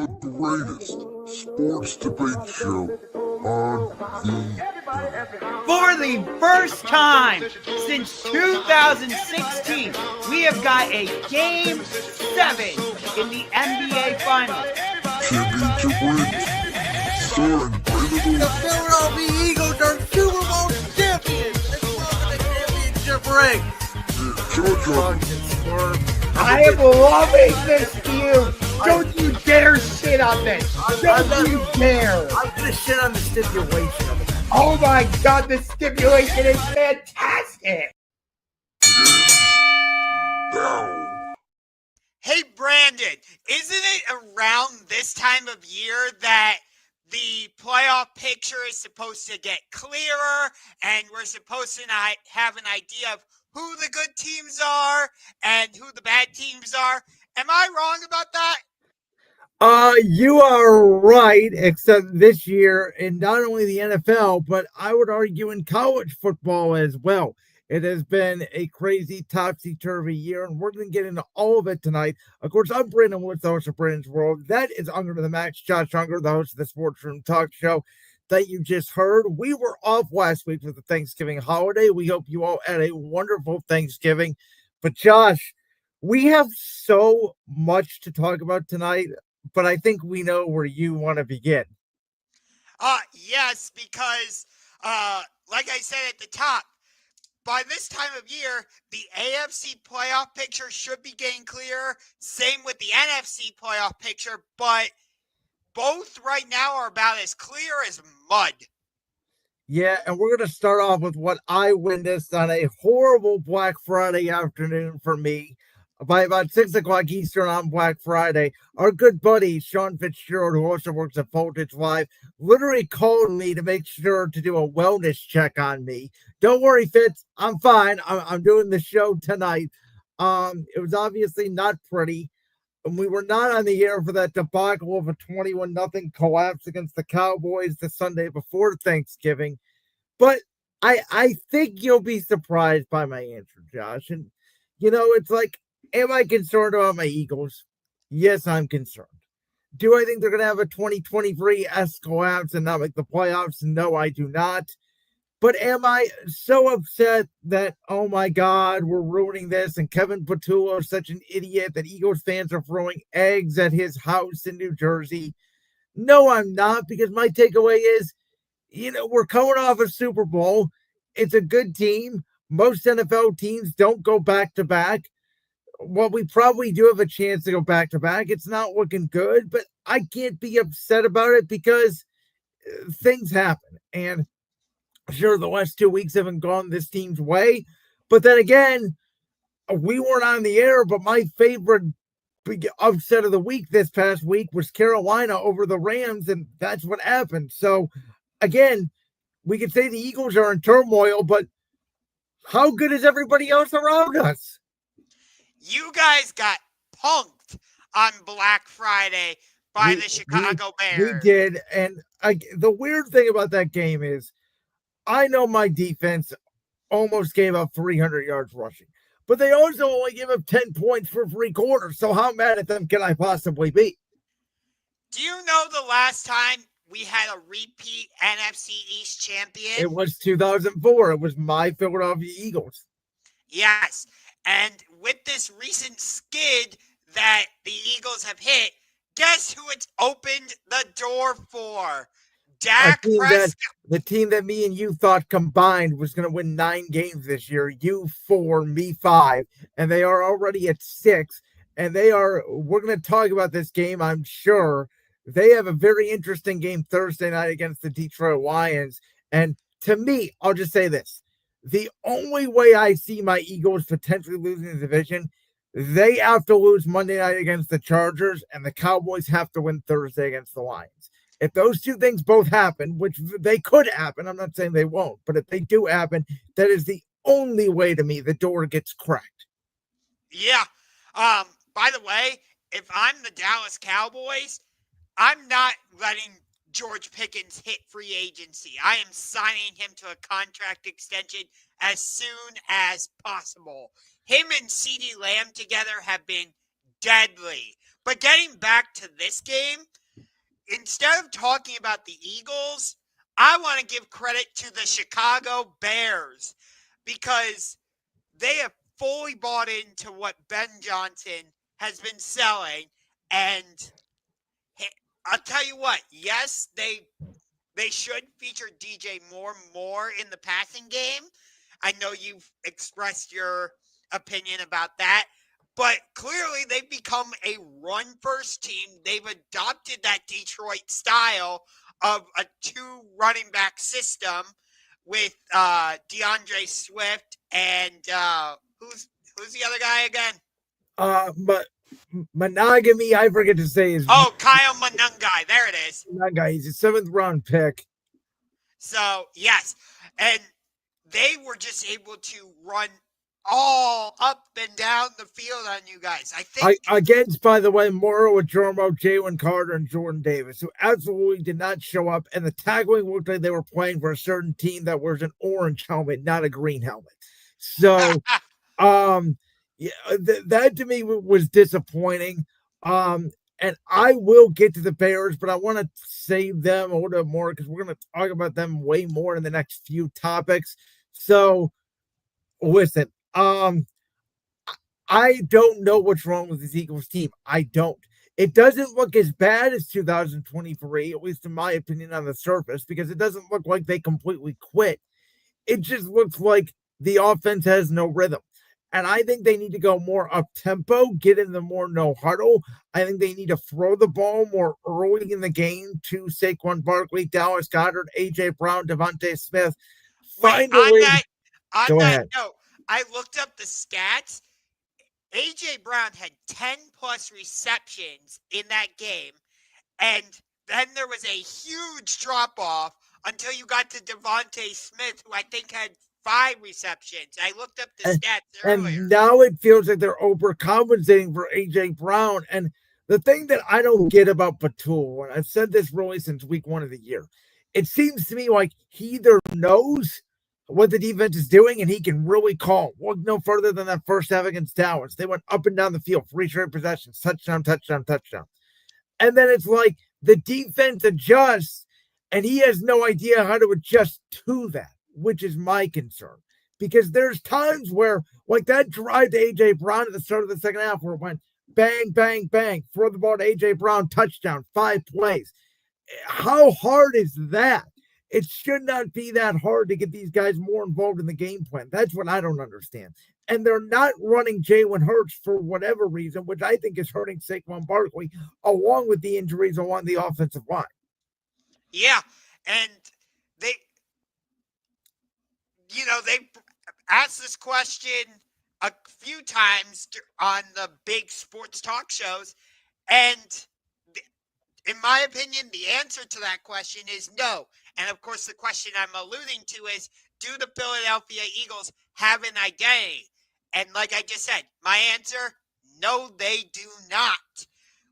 the greatest sports debate show on the For the first time since 2016, we have got a Game 7 in the NBA Finals. championship rings, starring The Philadelphia Eagles are Super Bowl champions. Let's welcome the championship ring. I am loving this feud. Don't you dare shit on this. Don't you dare. I'm gonna shit on the stipulation of it. Oh my God, the stipulation is fantastic. now. Hey, Brandon, isn't it around this time of year that the playoff picture is supposed to get clearer and we're supposed to have an idea of who the good teams are and who the bad teams are? Am I wrong about that? You are right, except this year in not only the NFL, but I would argue in college football as well. It has been a crazy topsy-turvy year, and we're going to get into all of it tonight. Of course, I'm Brandon Woods, the host of Brandon's World. That is Ungar to the Max, Josh Ungar, the host of the Sports Room Talk Show that you just heard. We were off last week for the Thanksgiving holiday. We hope you all had a wonderful Thanksgiving. But Josh, we have so much to talk about tonight, but I think we know where you want to begin. Yes, because like I said at the top, by this time of year, the AFC playoff picture should be getting clearer. Same with the NFC playoff picture, but both right now are about as clear as mud. Yeah, and we're going to start off with what I witnessed on a horrible Black Friday afternoon for me. By about 6 o'clock Eastern on Black Friday, our good buddy, Sean Fitzgerald, who also works at Voltage Live, literally called me to make sure to do a wellness check on me. Don't worry, Fitz, I'm fine. I'm doing the show tonight. It was obviously not pretty, and we were not on the air for that debacle of a 21-0 collapse against the Cowboys the Sunday before Thanksgiving. But I think you'll be surprised by my answer, Josh. And, it's like, am I concerned about my Eagles? Yes, I'm concerned. Do I think they're going to have a 2023-esque collapse and not make the playoffs? No, I do not. But am I so upset that, oh my God, we're ruining this, and Kevin Patullo is such an idiot that Eagles fans are throwing eggs at his house in New Jersey? No, I'm not, because my takeaway is, we're coming off a Super Bowl. It's a good team. Most NFL teams don't go back-to-back. Well, we probably do have a chance to go back-to-back. It's not looking good, but I can't be upset about it because things happen. And sure, the last 2 weeks haven't gone this team's way. But then again, we weren't on the air, but my favorite big upset of the week this past week was Carolina over the Rams, and that's what happened. So, again, we could say the Eagles are in turmoil, but how good is everybody else around us? You guys got punked on Black Friday by the Chicago Bears. We did, and the weird thing about that game is I know my defense almost gave up 300 yards rushing, but they also only gave up 10 points for 3 quarters, so how mad at them can I possibly be? Do you know the last time we had a repeat NFC East champion? It was 2004. It was my Philadelphia Eagles. Yes. And with this recent skid that the Eagles have hit, guess who it's opened the door for? Dak Prescott. The team that me and you thought combined was going to win 9 games this year. You 4, me 5. And they are already at 6. And we're going to talk about this game, I'm sure. They have a very interesting game Thursday night against the Detroit Lions. And to me, I'll just say this. The only way I see my Eagles potentially losing the division, they have to lose Monday night against the Chargers, and the Cowboys have to win Thursday against the Lions. If those two things both happen, which they could happen, I'm not saying they won't, but if they do happen, that is the only way to me the door gets cracked. Yeah. By the way, if I'm the Dallas Cowboys, I'm not letting George Pickens hit free agency. I am signing him to a contract extension as soon as possible. Him and CeeDee Lamb together have been deadly. But getting back to this game, instead of talking about the Eagles, I want to give credit to the Chicago Bears because they have fully bought into what Ben Johnson has been selling. And I'll tell you what, yes, they should feature DJ more in the passing game. I know you've expressed your opinion about that. But clearly, they've become a run-first team. They've adopted that Detroit style of a two running back system with DeAndre Swift and who's the other guy again? But Monogamy, I forget to say his. Oh, Kyle Monungai. There it is. Monogamy. He's a 7th round pick. So yes, and they were just able to run all up and down the field on you guys. I think against, by the way, Moro Adormo, Jalen Carter, and Jordan Davis, who absolutely did not show up, and the tackling looked like they were playing for a certain team that wears an orange helmet, not a green helmet. So, yeah, that to me was disappointing. And I will get to the Bears, but I want to save them a little bit more because we're going to talk about them way more in the next few topics. So, listen. I don't know what's wrong with this Eagles team. I don't. It doesn't look as bad as 2023, at least in my opinion, on the surface, because it doesn't look like they completely quit. It just looks like the offense has no rhythm. And I think they need to go more up tempo, get in the more no huddle. I think they need to throw the ball more early in the game to Saquon Barkley, Dallas Goedert, AJ Brown, Devontae Smith. Finally, on that note, I looked up the stats. AJ Brown had 10 plus receptions in that game, and then there was a huge drop off until you got to Devontae Smith, who I think had 5 receptions. I looked up the stats earlier. And now it feels like they're overcompensating for AJ Brown. And the thing that I don't get about Batul, and I've said this really since week 1 of the year, it seems to me like he either knows what the defense is doing, and he can really call. Look no further than that first half against Dallas. They went up and down the field, 3 straight possessions, touchdown, touchdown, touchdown. And then it's like the defense adjusts, and he has no idea how to adjust to that, which is my concern. Because there's times where, like that drive to A.J. Brown at the start of the second half, where it went bang, bang, bang, throw the ball to A.J. Brown, touchdown, 5 plays. How hard is that? It should not be that hard to get these guys more involved in the game plan. That's what I don't understand. And they're not running Jalen Hurts for whatever reason, which I think is hurting Saquon Barkley, along with the injuries along the offensive line. Yeah, and they asked this question a few times on the big sports talk shows, and in my opinion, the answer to that question is no. And of course, the question I'm alluding to is, do the Philadelphia Eagles have an identity? And like I just said, my answer, no, they do not.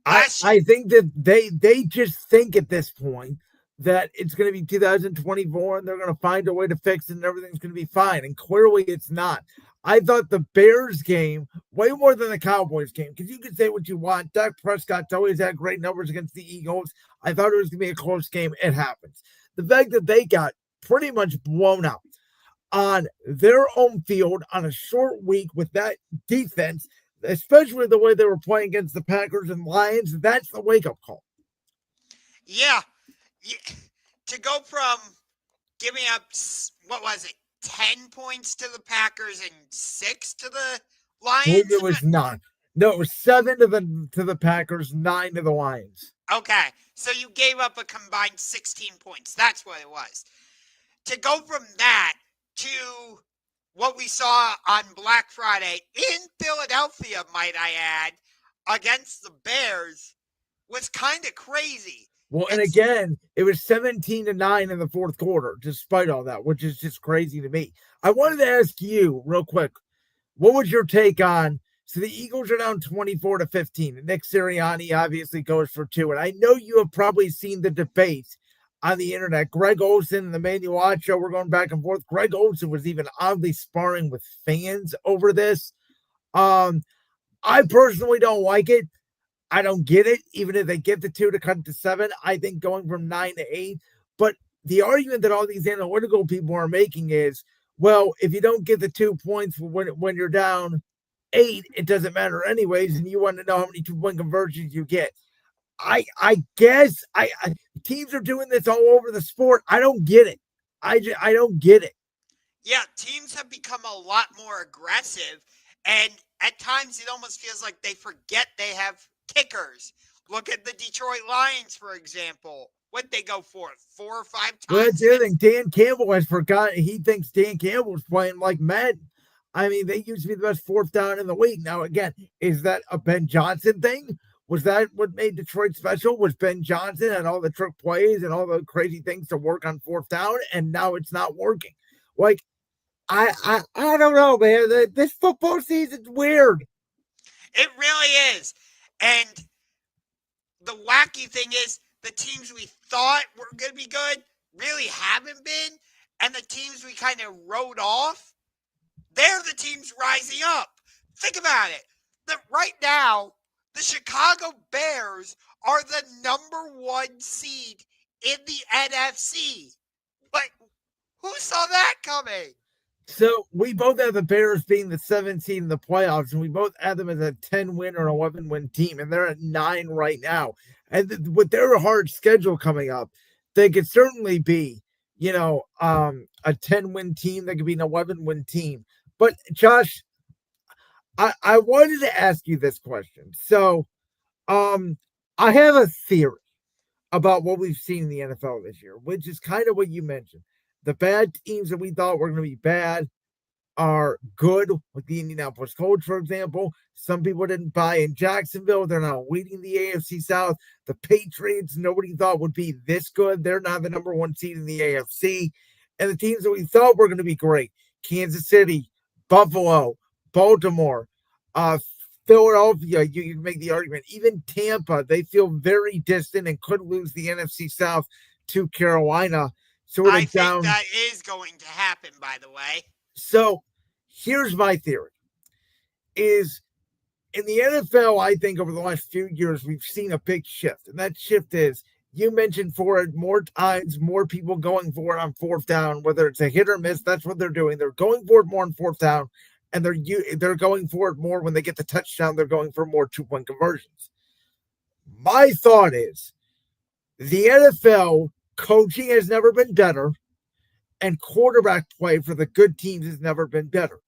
I think that they just think at this point that it's going to be 2024 and they're going to find a way to fix it and everything's going to be fine. And clearly it's not. I thought the Bears game, way more than the Cowboys game, because you can say what you want. Dak Prescott's always had great numbers against the Eagles. I thought it was going to be a close game. It happens. The fact that they got pretty much blown out on their own field on a short week with that defense, especially the way they were playing against the Packers and Lions, that's the wake-up call. Yeah. To go from giving up, 10 points to the Packers and 6 to the Lions? It was 9. No, it was 7 to the Packers, 9 to the Lions. Okay, so you gave up a combined 16 points. That's what it was. To go from that to what we saw on Black Friday in Philadelphia, might I add, against the Bears was kind of crazy. Well, and again, it was 17-9 in the fourth quarter, despite all that, which is just crazy to me. I wanted to ask you real quick, what was your take on, so the Eagles are down 24-15, and Nick Sirianni obviously goes for 2, and I know you have probably seen the debate on the internet. Greg Olsen and the Manuel Ocho were going back and forth. Greg Olsen was even oddly sparring with fans over this. I personally don't like it. I don't get it. Even if they get the 2 to cut it to 7, I think going from 9 to 8. But the argument that all these analytical people are making is, well, if you don't get the 2 points when you're down 8, it doesn't matter anyways, and you want to know how many 2-point conversions you get. I guess teams are doing this all over the sport. I don't get it. I don't get it. Yeah, teams have become a lot more aggressive, and at times it almost feels like they forget they have kickers. Look at the Detroit Lions, for example. What'd they go for? 4 or 5 times? Well, that's the other thing. Dan Campbell has forgotten. He thinks Dan Campbell's playing like Madden. I mean, they used to be the best 4th down in the league. Now, again, is that a Ben Johnson thing? Was that what made Detroit special? Was Ben Johnson and all the trick plays and all the crazy things to work on 4th down, and now it's not working? Like, I don't know, man. This football season's weird. It really is. And the wacky thing is, the teams we thought were going to be good really haven't been. And the teams we kind of wrote off, they're the teams rising up. Think about it. Right now, the Chicago Bears are the #1 seed in the NFC. But who saw that coming? So we both have the Bears being the 7th seed in the playoffs, and we both have them as a 10-win or 11-win team, and they're at 9 right now. And with their hard schedule coming up, they could certainly be, a 10-win team. They could be an 11-win team. But Josh, I wanted to ask you this question. So, I have a theory about what we've seen in the NFL this year, which is kind of what you mentioned. The bad teams that we thought were going to be bad are good, like the Indianapolis Colts, for example. Some people didn't buy in Jacksonville. They're now leading the AFC South. The Patriots, nobody thought would be this good. They're now the #1 seed in the AFC. And the teams that we thought were going to be great, Kansas City, Buffalo, Baltimore, Philadelphia, you can make the argument. Even Tampa, they feel very distant and could lose the NFC South to Carolina. I think that is going to happen, by the way. So here's my theory. Is in the NFL, I think over the last few years, we've seen a big shift. And that shift is, you mentioned for it more times, more people going for it on 4th down, whether it's a hit or miss, that's what they're doing. They're going for it more on 4th down, and they're going for it more when they get the touchdown. They're going for more 2-point conversions. My thought is the NFL coaching has never been better, and quarterback play for the good teams has never been better.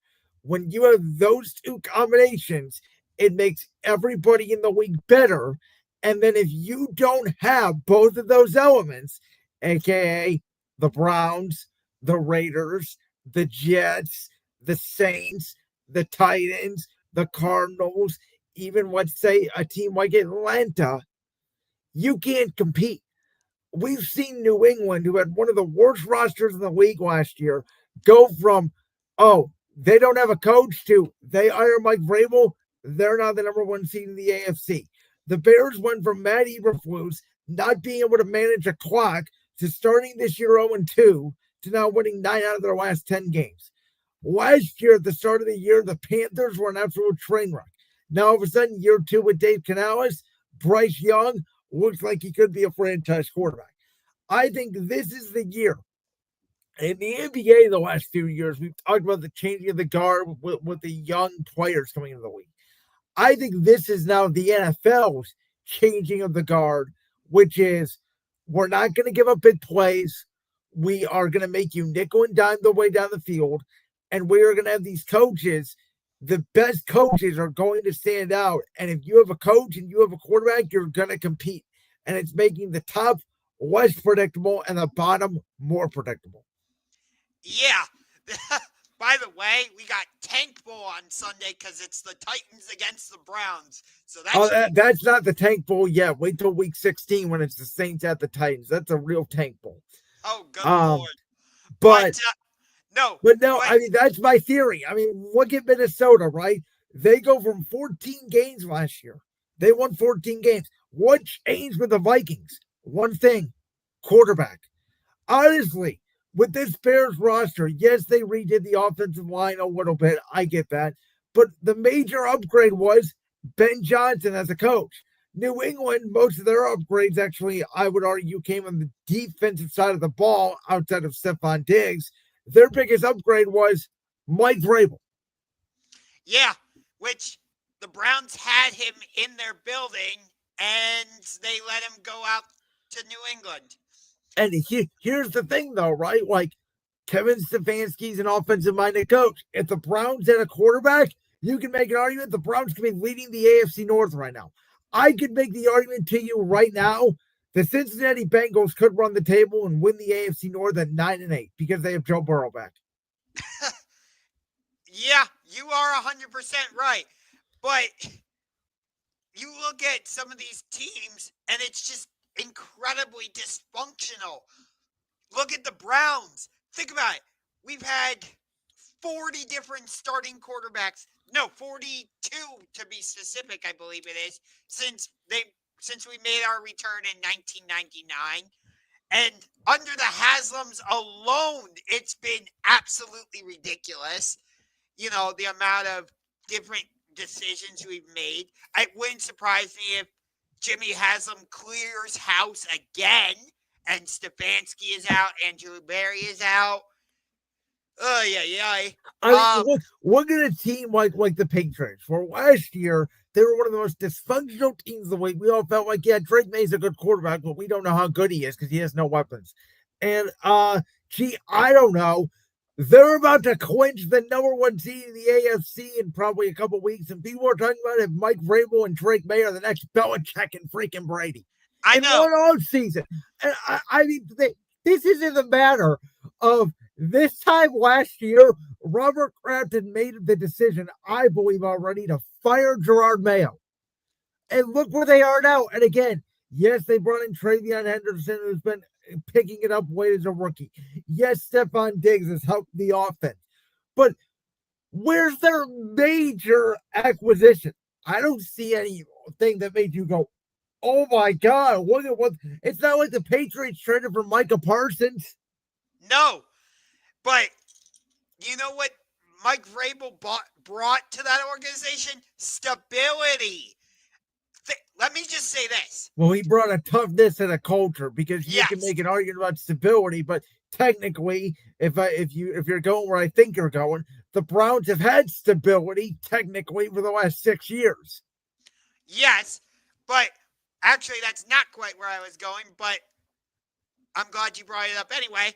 When you have those 2 combinations, it makes everybody in the league better. And then if you don't have both of those elements, aka the Browns, the Raiders, the Jets, the Saints, the Titans, the Cardinals, even let's say a team like Atlanta, you can't compete. We've seen New England, who had one of the worst rosters in the league last year, go from, they don't have a coach, to they hire Mike Vrabel. They're now the #1 seed in the AFC. The Bears went from Matt Eberflus not being able to manage a clock to starting this year 0-2 to now winning 9 out of their last 10 games. Last year, at the start of the year, the Panthers were an absolute train wreck. Now, all of a sudden, year 2 with Dave Canales, Bryce Young looks like he could be a franchise quarterback. I think this is the year. In the NBA the last few years, we've talked about the changing of the guard with the young players coming into the league. I think this is now the NFL's changing of the guard, which is, we're not going to give up big plays. We are going to make you nickel and dime the way down the field. And we are going to have these coaches. The best coaches are going to stand out. And if you have a coach and you have a quarterback, you're going to compete. And it's making the top less predictable and the bottom more predictable. Yeah. By the way, we got Tank Bowl on Sunday because it's the Titans against the Browns. So that's not the Tank Bowl yet. Wait till week 16 when it's the Saints at the Titans. That's a real Tank Bowl. Oh, good Lord. But I mean, that's my theory. I mean, look at Minnesota, right? They go from 14 games last year. They won 14 games. What changed with the Vikings? One thing, quarterback. Honestly, with this Bears roster, yes, they redid the offensive line a little bit. I get that. But the major upgrade was Ben Johnson as a coach. New England, most of their upgrades actually, I would argue, came on the defensive side of the ball outside of Stephon Diggs. Their biggest upgrade was Mike Vrabel. Yeah, which the Browns had him in their building and they let him go out to New England. And here's the thing, though, right? Like, Kevin Stefanski's an offensive-minded coach. If the Browns had a quarterback, you can make an argument the Browns could be leading the AFC North right now. I could make the argument to you right now the Cincinnati Bengals could run the table and win the AFC North at 9-8 because they have Joe Burrow back. Yeah, you are 100% right. But you look at some of these teams, and it's just incredibly dysfunctional. Look at the Browns. Think about it. We've had 40 different starting quarterbacks. No, 42 to be specific, I believe it is, since we made our return in 1999. And under the Haslams alone, it's been absolutely ridiculous. You know, the amount of different decisions we've made. It wouldn't surprise me if Jimmy Haslam clears house again and Stefanski is out and Drew Barry is out. Oh, yeah. Look at a team like the Patriots. For last year, they were one of the most dysfunctional teams of the week. We all felt like, yeah, Drake May's a good quarterback, but we don't know how good he is because he has no weapons. And, I don't know. They're about to clinch the number one seed in the AFC in probably a couple weeks, and people are talking about if Mike Vrabel and Drake May are the next Belichick and freaking Brady. I know. In one offseason. And I mean, this isn't a matter of this time last year, Robert Kraft had made the decision, I believe already, to fire Gerard Mayo. And look where they are now. And again, yes, they brought in Travion Henderson, who's been picking it up late as a rookie. Yes, Stephon Diggs has helped the offense. But where's their major acquisition? I don't see anything that made you go, oh my God, look at what. It's not like the Patriots traded for Micah Parsons. No. But you know what Mike Vrabel brought to that organization? Stability. Let me just say this. Well, he brought a toughness and a culture because you can make an argument about stability, but technically, if you're going where I think you're going, the Browns have had stability technically for the last 6 years. Yes, but actually that's not quite where I was going, but I'm glad you brought it up anyway.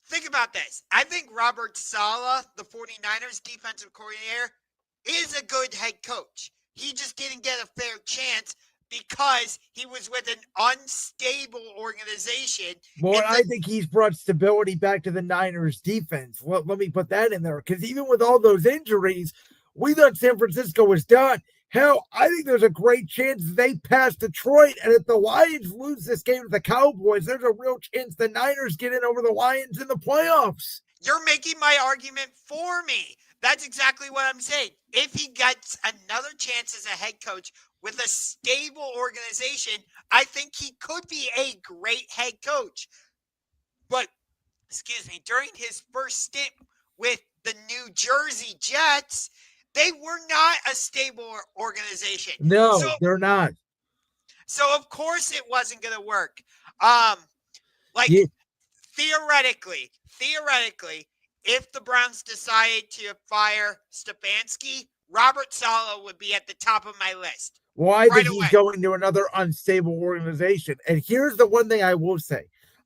Think about this. I think Robert Saleh, the 49ers defensive coordinator, is a good head coach. He just didn't get a fair chance because he was with an unstable organization. Well, I think he's brought stability back to the Niners defense. Let me put that in there, because even with all those injuries, we thought San Francisco was done. Hell, I think there's a great chance they pass Detroit, and if the Lions lose this game to the Cowboys, there's a real chance the Niners get in over the Lions in the playoffs. You're making my argument for me. That's exactly what I'm saying. If he gets another chance as a head coach with a stable organization, I think he could be a great head coach. But, during his first stint with the New Jersey Jets, they were not a stable organization. No, they're not. So, of course, it wasn't going to work. Theoretically, if the Browns decided to fire Stefanski, Robert Saleh would be at the top of my list. Well, I think he's going to another unstable organization. And here's the one thing I will say.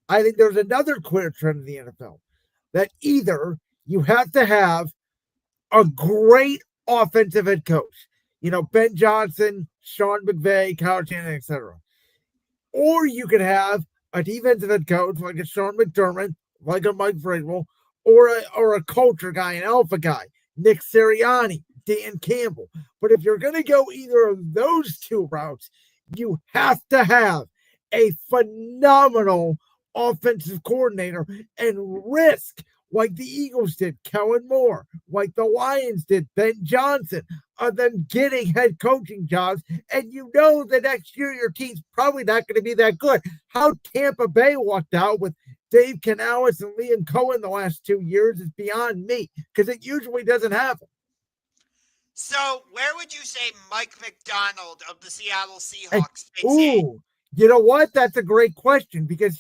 I think there's another clear trend in the NFL that either you have to have a great offensive head coach, Ben Johnson, Sean McVay, Kyle Shanahan, etc. Or you could have a defensive head coach like a Sean McDermott, like a Mike Vrabel, or a culture guy, an alpha guy, Nick Sirianni, Dan Campbell. But if you're going to go either of those two routes, you have to have a phenomenal offensive coordinator and risk, like the Eagles did, Kellen Moore, like the Lions did, Ben Johnson, of them getting head coaching jobs. And the next year your team's probably not going to be that good. How Tampa Bay walked out with Dave Canales and Liam Cohen the last 2 years is beyond me, because it usually doesn't happen. So, where would you say Mike McDonald of the Seattle And, Seahawks fits in? you know what? That's a great question because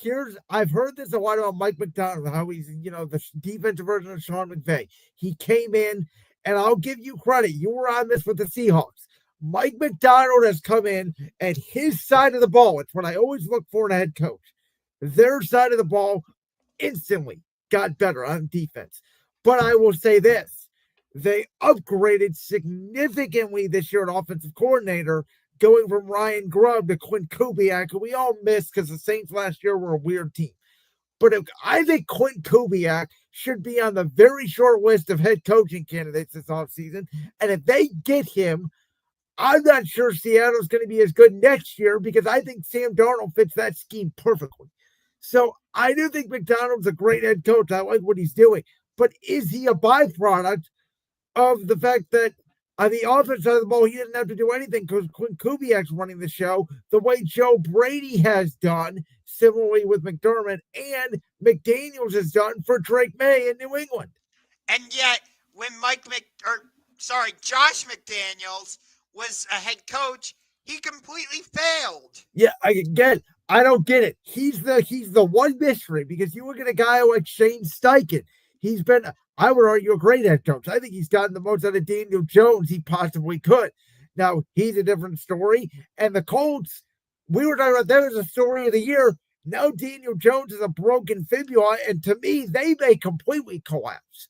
I've heard this a lot about Mike McDonald, how he's, the defensive version of Sean McVay. He came in, and I'll give you credit. You were on this with the Seahawks. Mike McDonald has come in, and his side of the ball, it's what I always look for in a head coach. Their side of the ball instantly got better on defense. But I will say this. They upgraded significantly this year at offensive coordinator, going from Ryan Grubb to Quinn Kubiak, who we all missed because the Saints last year were a weird team. But I think Quinn Kubiak should be on the very short list of head coaching candidates this offseason. And if they get him, I'm not sure Seattle's going to be as good next year because I think Sam Darnold fits that scheme perfectly. So I do think McDonald's a great head coach. I like what he's doing. But is he a byproduct of the fact that on the offense side of the ball, he didn't have to do anything because Quinn Kubiak's running the show the way Joe Brady has done, similarly with McDermott, and McDaniels has done for Drake May in New England. And yet, when Josh McDaniels was a head coach, he completely failed. Yeah, I don't get it. He's the one mystery because you look at a guy like Shane Steichen. He's been, I would argue, a great head coach. I think he's gotten the most out of Daniel Jones he possibly could. Now, he's a different story. And the Colts, we were talking about that as a story of the year. Now Daniel Jones is a broken fibula, and to me, they may completely collapse.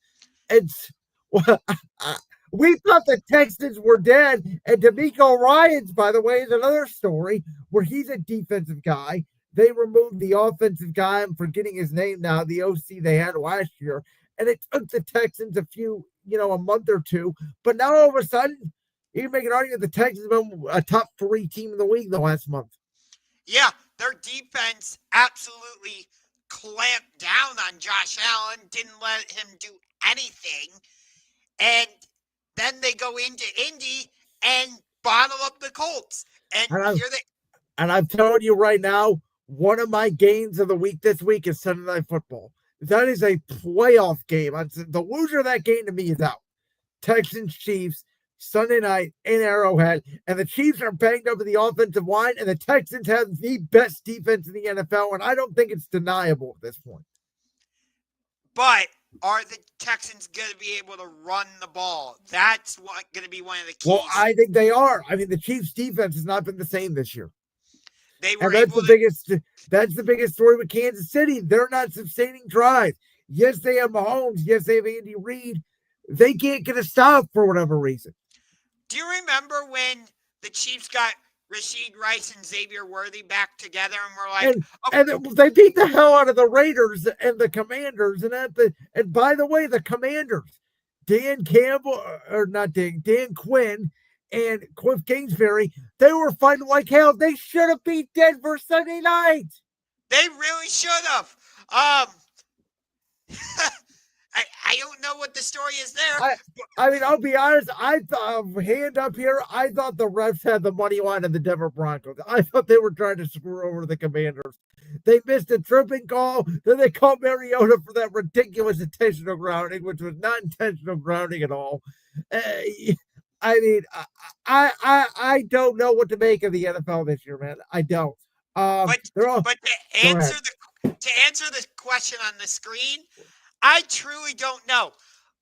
We thought the Texans were dead, and D'Amico Ryans, by the way, is another story where he's a defensive guy. They removed the offensive guy. I'm forgetting his name now, the OC they had last year. And it took the Texans a month or two. But now all of a sudden, you can make an argument the Texans have been a top 3 team in the league the last month. Yeah, their defense absolutely clamped down on Josh Allen, didn't let him do anything. And then they go into Indy and bottle up the Colts. And I'm telling you right now, one of my games of the week this week is Sunday Night Football. That is a playoff game. The loser of that game to me is out. Texans, Chiefs, Sunday night in Arrowhead. And the Chiefs are banged up in the offensive line, and the Texans have the best defense in the NFL, and I don't think it's deniable at this point. But are the Texans going to be able to run the ball? That's going to be one of the keys. Well, I think they are. I mean, the Chiefs' defense has not been the same this year. That's the biggest story with Kansas City. They're not sustaining drives. Yes, they have Mahomes. Yes, they have Andy Reid. They can't get a stop for whatever reason. Do you remember when the Chiefs got Rashid Rice and Xavier Worthy back together and were like, and they beat the hell out of the Raiders and the Commanders. And by the way, the Commanders, Dan Quinn and Cliff Kingsbury, they were fighting like hell. They should have beat Denver Sunday night. They really should have. I don't know what the story is there. I mean, I'll be honest. I thought, hand up here, I thought the refs had the money line of the Denver Broncos. I thought they were trying to screw over the Commanders. They missed a tripping call. Then they called Mariota for that ridiculous intentional grounding, which was not intentional grounding at all. I mean, I don't know what to make of the NFL this year, man. I don't. But to answer the question on the screen, I truly don't know.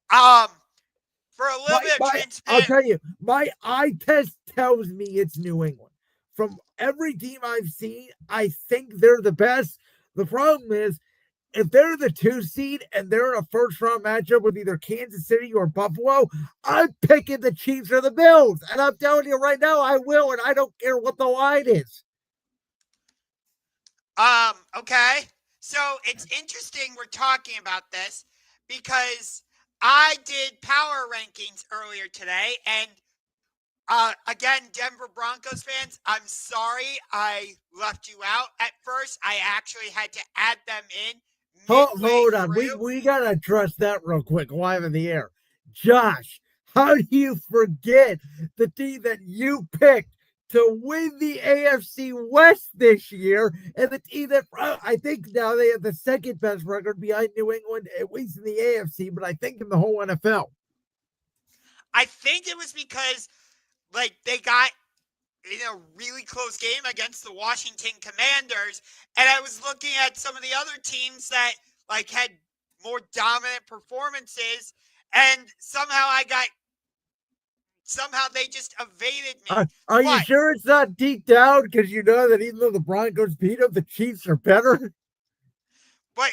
For a little bit of transparency, I'll tell you, my eye test tells me it's New England. From every team I've seen, I think they're the best. The problem is, if they're the 2 seed and they're in a first-round matchup with either Kansas City or Buffalo, I'm picking the Chiefs or the Bills. And I'm telling you right now, I will, and I don't care what the line is. Okay. So it's interesting we're talking about this because I did power rankings earlier today, and again, Denver Broncos fans, I'm sorry I left you out at first. I actually had to add them in. Hold on. We got to address that real quick live in the air. Josh, how do you forget the team that you picked to win the AFC West this year, and the team that I think now they have the second best record behind New England, at least in the AFC, but I think in the whole NFL? I think it was because they got in a really close game against the Washington Commanders, and I was looking at some of the other teams that had more dominant performances, and somehow they just evaded me. Are you But sure it's not deep down? Because you know that even though the Broncos beat them, the Chiefs are better. But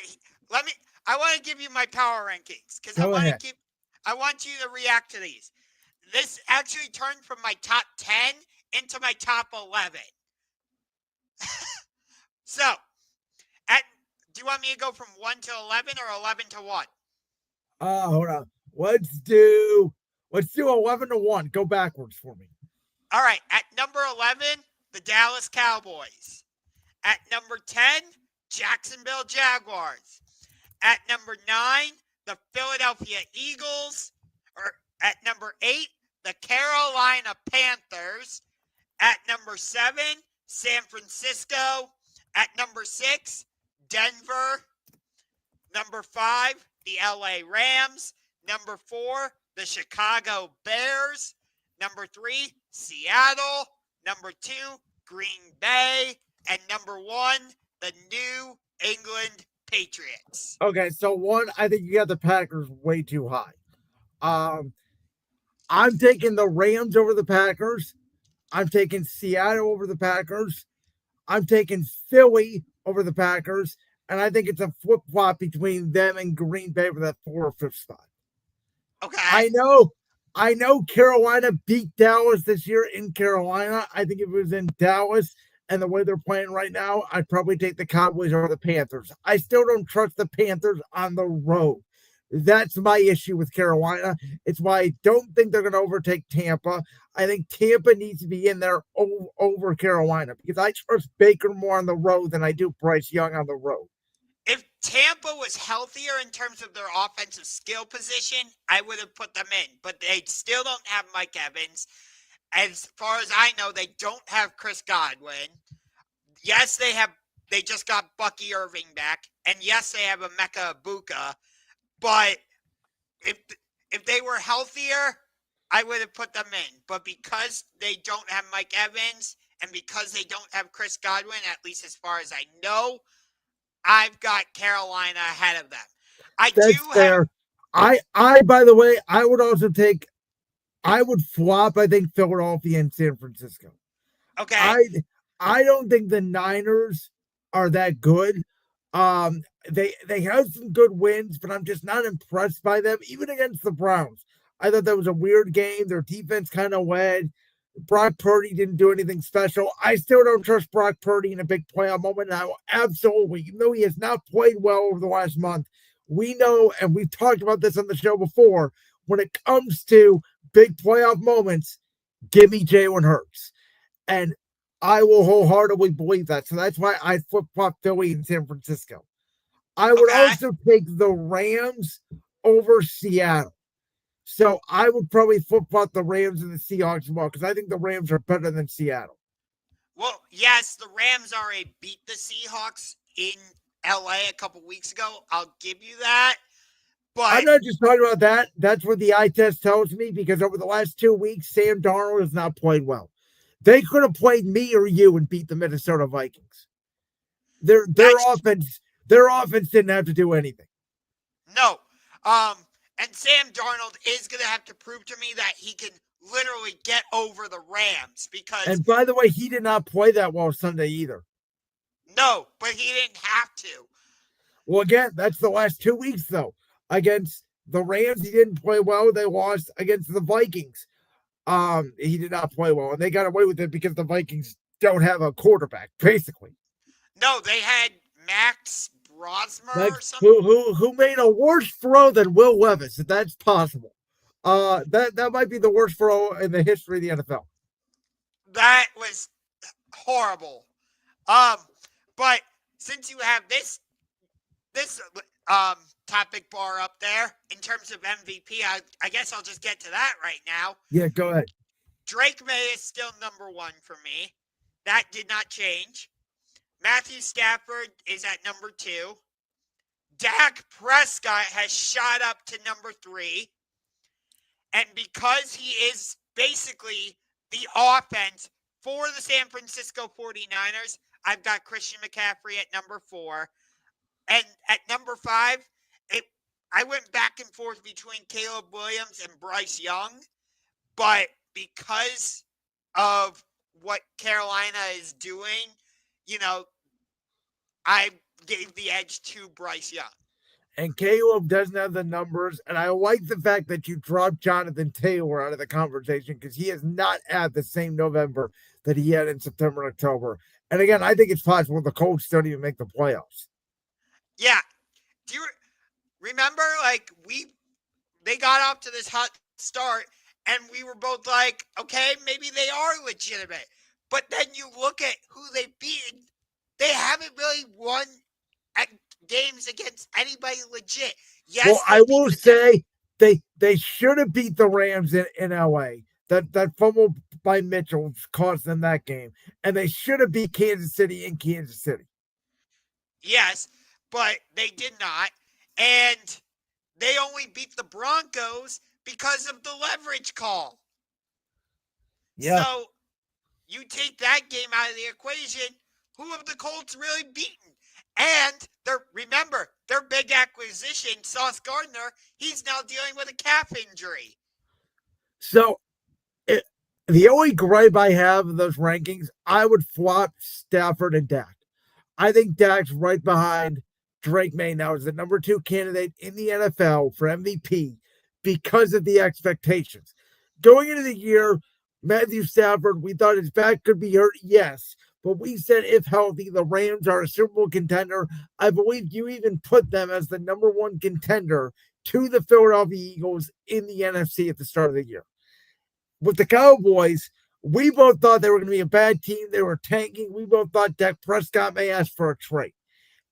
I want to give you my power rankings because Go ahead. I want you to react to these. This actually turned from my top 10 into my top 11. So, do you want me to go from 1 to 11 or 11 to 1? Hold on. Let's do 11-1. Go backwards for me. All right. At number 11, the Dallas Cowboys. At number 10, Jacksonville Jaguars. At number 9, the Philadelphia Eagles. Or at number 8, the Carolina Panthers. At number 7, San Francisco. At number 6, Denver. Number 5, the LA Rams. Number 4, the Chicago Bears. Number 3, Seattle. Number 2, Green Bay. And number 1, the New England Patriots. Okay, so 1, I think you got the Packers way too high. I'm taking the Rams over the Packers. I'm taking Seattle over the Packers. I'm taking Philly over the Packers. And I think it's a flip-flop between them and Green Bay for that 4th or 5th spot. Okay. I know Carolina beat Dallas this year in Carolina. I think if it was in Dallas and the way they're playing right now, I'd probably take the Cowboys over the Panthers. I still don't trust the Panthers on the road. That's my issue with Carolina. It's why I don't think they're going to overtake Tampa. I think Tampa needs to be in there over Carolina because I trust Baker more on the road than I do Bryce Young on the road. If Tampa was healthier in terms of their offensive skill position, I would have put them in. But they still don't have Mike Evans. As far as I know, they don't have Chris Godwin. Yes, they just got Bucky Irving back. And yes, they have Emeka Ibuka. But if they were healthier, I would have put them in. But because they don't have Mike Evans and because they don't have Chris Godwin, at least as far as I know, I've got Carolina ahead of them. That's fair. I by the way, I would flop, I think, Philadelphia and San Francisco. Okay. I don't think the Niners are that good. They have some good wins, but I'm just not impressed by them, even against the Browns. I thought that was a weird game. Their defense kind of wed. Brock Purdy didn't do anything special. I still don't trust Brock Purdy in a big playoff moment. And I will absolutely, even though he has not played well over the last month, we know, and we've talked about this on the show before, when it comes to big playoff moments, give me Jalen Hurts. And I will wholeheartedly believe that. So that's why I flip-flop Philly and San Francisco. I would also take the Rams over Seattle. So I would probably flip-flop the Rams and the Seahawks as well because I think the Rams are better than Seattle. Well, yes, the Rams already beat the Seahawks in LA a couple weeks ago. I'll give you that. But I'm not just talking about that. That's what the eye test tells me because over the last 2 weeks, Sam Darnold has not played well. They could have played me or you and beat the Minnesota Vikings. Their offense didn't have to do anything. No. And Sam Darnold is going to have to prove to me that he can literally get over the Rams because... And by the way, he did not play that well Sunday either. No, but he didn't have to. Well, again, that's the last 2 weeks, though. Against the Rams, he didn't play well. They lost against the Vikings. He did not play well, and they got away with it because the Vikings don't have a quarterback, basically. No, they had Max Brosmer or something. Who made a worse throw than Will Levis, if that's possible. That might be the worst throw in the history of the NFL. That was horrible. But since you have this topic bar up there in terms of MVP, I guess I'll just get to that right now. Yeah, go ahead. Drake May is still number 1 for me. That did not change. Matthew Stafford is at number 2. Dak Prescott has shot up to number 3. And because he is basically the offense for the San Francisco 49ers, I've got Christian McCaffrey at number 4. And at number 5, I went back and forth between Caleb Williams and Bryce Young. But because of what Carolina is doing, I gave the edge to Bryce Young. And Caleb doesn't have the numbers. And I like the fact that you dropped Jonathan Taylor out of the conversation because he has not had the same November that he had in September and October. And again, I think it's possible the Colts don't even make the playoffs. Yeah. Do you remember, they got off to this hot start, and we were both like, okay, maybe they are legitimate. But then you look at who they've beaten. They haven't really won at games against anybody legit. Yes, well, I will say they should have beat the Rams in LA. That fumble by Mitchell cost them that game. And they should have beat Kansas City in Kansas City. Yes, but they did not. And they only beat the Broncos because of the leverage call. Yeah. So you take that game out of the equation, who have the Colts really beaten? And remember, their big acquisition, Sauce Gardner, he's now dealing with a calf injury. So the only gripe I have in those rankings, I would flop Stafford and Dak. I think Dak's right behind Drake May now as the number 2 candidate in the NFL for MVP because of the expectations. Going into the year, Matthew Stafford, we thought his back could be hurt, yes. But we said if healthy, the Rams are a Super Bowl contender. I believe you even put them as the number 1 contender to the Philadelphia Eagles in the NFC at the start of the year. With the Cowboys, we both thought they were going to be a bad team. They were tanking. We both thought Dak Prescott may ask for a trade.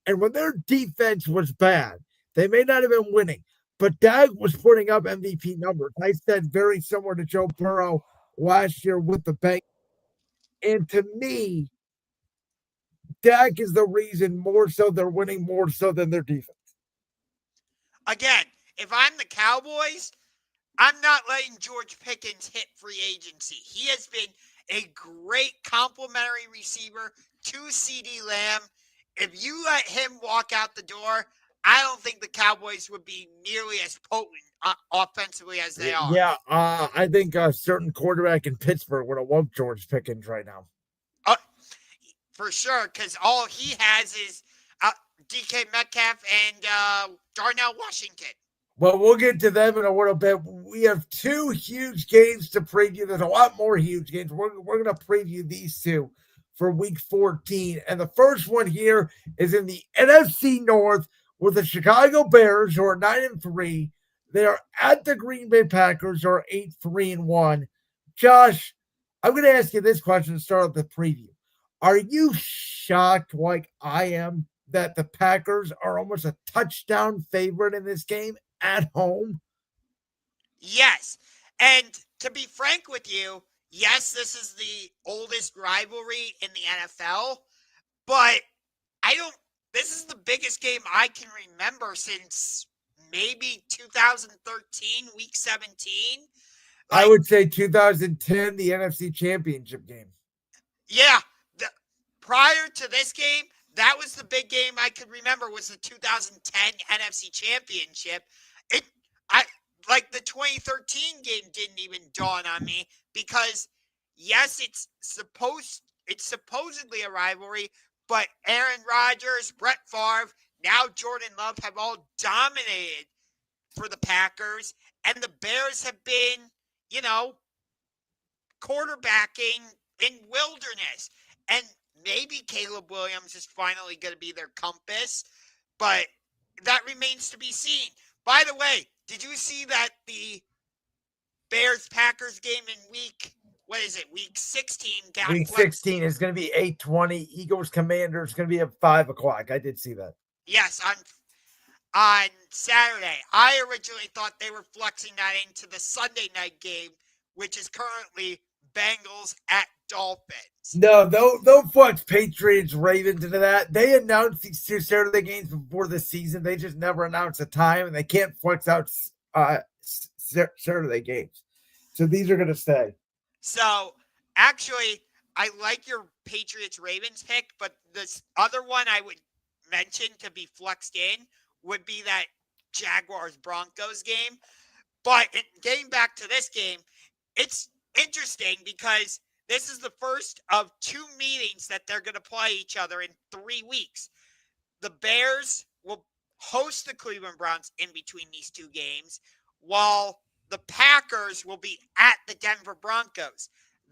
And when their defense was bad, they may not have been winning, but Dak was putting up MVP numbers. I said very similar to Joe Burrow last year with the Bengals. And to me, Dak is the reason more so they're winning more so than their defense. Again, if I'm the Cowboys, I'm not letting George Pickens hit free agency. He has been a great complimentary receiver to CeeDee Lamb. If you let him walk out the door, I don't think the Cowboys would be nearly as potent offensively as they are. Yeah, I think a certain quarterback in Pittsburgh would have loved George Pickens right now. For sure, because all he has is DK Metcalf and Darnell Washington. Well, we'll get to them in a little bit. We have 2 huge games to preview. There's a lot more huge games. We're going to preview these 2 for Week 14. And the first one here is in the NFC North with the Chicago Bears, who are 9-3. They are at the Green Bay Packers, who are 8-3-1. Josh, I'm going to ask you this question to start off the preview. Are you shocked, like I am, that the Packers are almost a touchdown favorite in this game at home? Yes. And to be frank with you, yes, this is the oldest rivalry in the NFL, but this is the biggest game I can remember since maybe 2013, Week 17. I would say 2010, the NFC Championship game. Yeah. Prior to this game, that was the big game I could remember was the 2010 NFC Championship. The 2013 game didn't even dawn on me because, yes, it's supposedly a rivalry, but Aaron Rodgers, Brett Favre, now Jordan Love have all dominated for the Packers, and the Bears have been, quarterbacking in wilderness. And maybe Caleb Williams is finally going to be their compass, but that remains to be seen. By the way, did you see that the Bears-Packers game in week 16 got Week 16 is going to be 8:20. Eagles-Commanders is going to be at 5 o'clock. I did see that. Yes, on Saturday. I originally thought they were flexing that into the Sunday night game, which is currently Bengals at Dolphins. No, they'll flex Patriots, Ravens into that. They announced these 2 Saturday games before the season. They just never announced a time, and they can't flex out Saturday games. So these are going to stay. So actually, I like your Patriots-Ravens pick, but this other one I would mention to be flexed in would be that Jaguars-Broncos game. But getting back to this game, it's interesting because this is the first of two meetings that they're going to play each other in 3 weeks. The Bears will host the Cleveland Browns in between these two games, while the Packers will be at the Denver Broncos.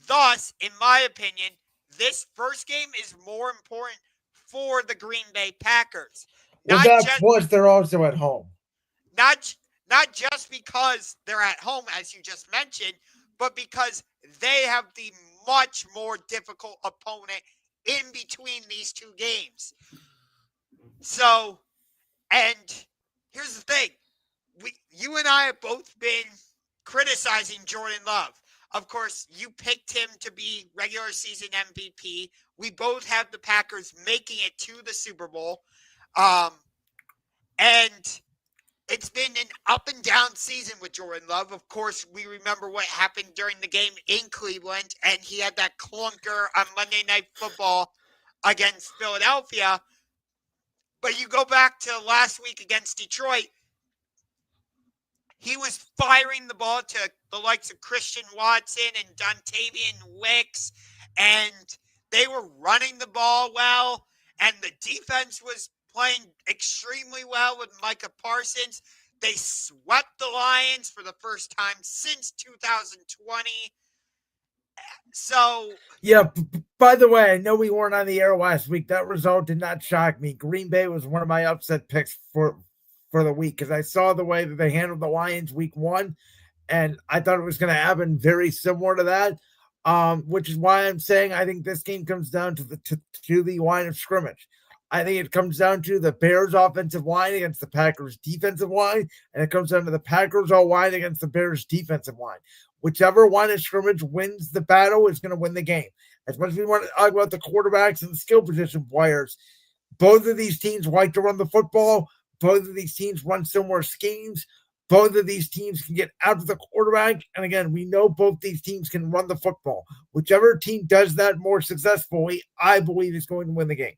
Thus, in my opinion, this first game is more important for the Green Bay Packers. Well, plus they're also at home. Not just because they're at home, as you just mentioned, but because they have the much more difficult opponent in between these two games. So, and here's the thing. You and I have both been criticizing Jordan Love. Of course, you picked him to be regular season MVP. We both have the Packers making it to the Super Bowl. And it's been an up and down season with Jordan Love. Of course, we remember what happened during the game in Cleveland, and he had that clunker on Monday Night Football against Philadelphia. But you go back to last week against Detroit, he was firing the ball to the likes of Christian Watson and Dontavian Wicks, and they were running the ball well, and the defense was playing extremely well with Micah Parsons. They swept the Lions for the first time since 2020. So, yeah, by the way, I know we weren't on the air last week. That result did not shock me. Green Bay was one of my upset picks for the week because I saw the way that they handled the Lions week 1, and I thought it was going to happen very similar to that, which is why I'm saying I think this game comes down to the line of scrimmage. I think it comes down to the Bears offensive line against the Packers defensive line, and it comes down to the Packers line against the Bears defensive line. Whichever line of scrimmage wins the battle is going to win the game. As much as we want to talk about the quarterbacks and the skill position players, both of these teams like to run the football. Both of these teams run similar schemes. Both of these teams can get out of the quarterback. And again, we know both these teams can run the football. Whichever team does that more successfully, I believe is going to win the game.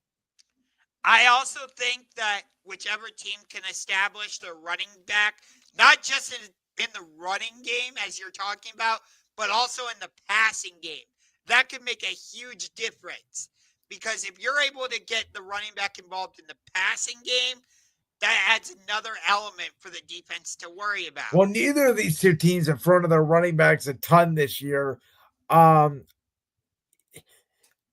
I also think that whichever team can establish their running back, not just in the running game, as you're talking about, but also in the passing game, that could make a huge difference. Because if you're able to get the running back involved in the passing game, that adds another element for the defense to worry about. Well, neither of these two teams in front of their running backs a ton this year.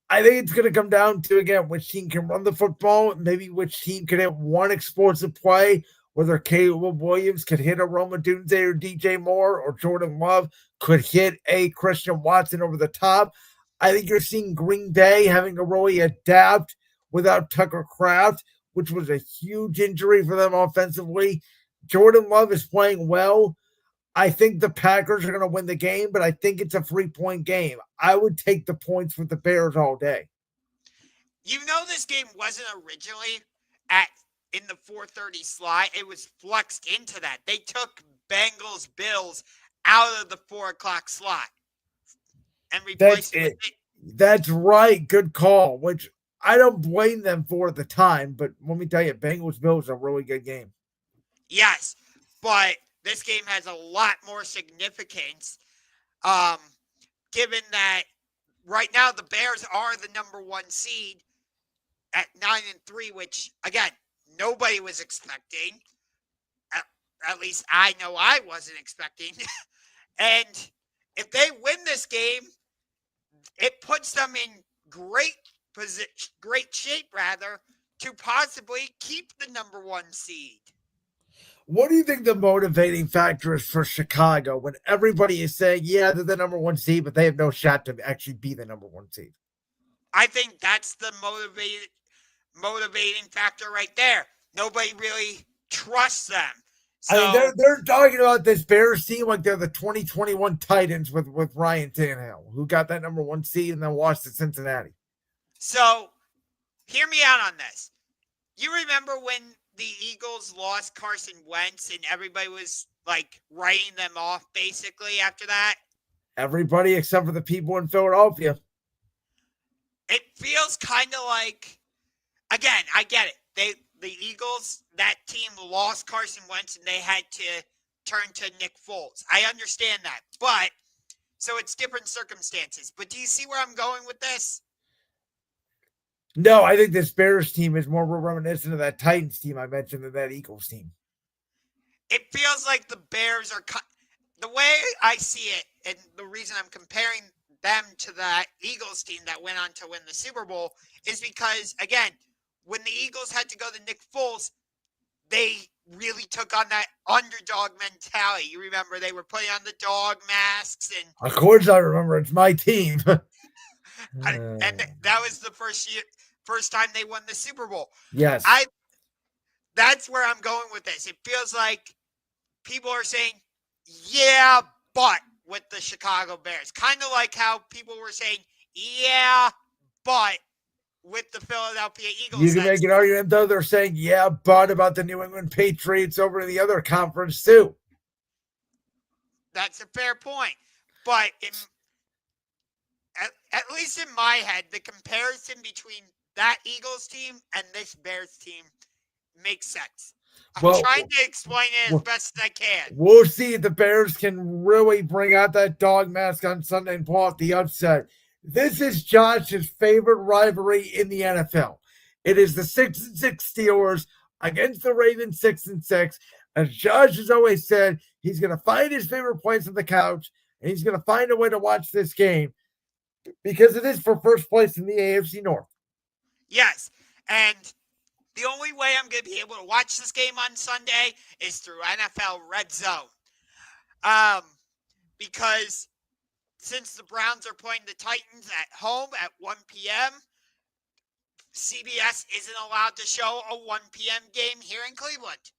I think it's going to come down to, again, which team can run the football, maybe which team can hit one explosive play, whether Caleb Williams could hit a Rome Odunze or DJ Moore, or Jordan Love could hit a Christian Watson over the top. I think you're seeing Green Bay having to really adapt without Tucker Kraft, which was a huge injury for them offensively. Jordan Love is playing well. I think the Packers are going to win the game, but I think it's a 3-point game. I would take the points with the Bears all day. You know, this game wasn't originally in the 4:30 slot. It was flexed into that. They took Bengals Bills out of the 4 o'clock slot and replaced it with it. That's right. Good call, which I don't blame them for at the time, but let me tell you, Bengals Bills is a really good game. Yes, but this game has a lot more significance, given that right now the Bears are the number 1 seed at 9-3, which, again, nobody was expecting. At least I know I wasn't expecting. And if they win this game, it puts them in great shape, to possibly keep the number 1 seed. What do you think the motivating factor is for Chicago when everybody is saying, yeah, they're the number 1 seed, but they have no shot to actually be the number 1 seed? I think that's the motivating factor right there. Nobody really trusts them. So, I mean, they're talking about this Bears team like they're the 2021 Titans with Ryan Tannehill, who got that number 1 seed and then lost to Cincinnati. So, hear me out on this. You remember when the Eagles lost Carson Wentz and everybody was like writing them off basically after that? Everybody except for the people in Philadelphia. It feels kind of like, again, I get it. The Eagles, that team lost Carson Wentz and they had to turn to Nick Foles. I understand that, but so it's different circumstances. But do you see where I'm going with this? No, I think this Bears team is more reminiscent of that Titans team I mentioned than that Eagles team. It feels like the Bears are the way I see it, and the reason I'm comparing them to that Eagles team that went on to win the Super Bowl is because, again, when the Eagles had to go to Nick Foles, they really took on that underdog mentality. You remember they were putting on the dog masks, and of course I remember. It's my team. and that was the first time they won the Super Bowl. Yes. That's where I'm going with this. It feels like people are saying, yeah, but with the Chicago Bears. Kind of like how people were saying, yeah, but with the Philadelphia Eagles. You can make an argument, though, they're saying, yeah, but about the New England Patriots over in the other conference, too. That's a fair point. But at least in my head, the comparison between that Eagles team and this Bears team makes sense. I'm trying to explain it as best as I can. We'll see if the Bears can really bring out that dog mask on Sunday and pull out the upset. This is Josh's favorite rivalry in the NFL. It is the 6-6 Steelers against the Ravens 6-6. As Josh has always said, he's going to find his favorite place on the couch, and he's going to find a way to watch this game because it is for first place in the AFC North. Yes, and the only way I'm going to be able to watch this game on Sunday is through NFL Red Zone. Because since the Browns are playing the Titans at home at 1 p.m., CBS isn't allowed to show a 1 p.m. game here in Cleveland.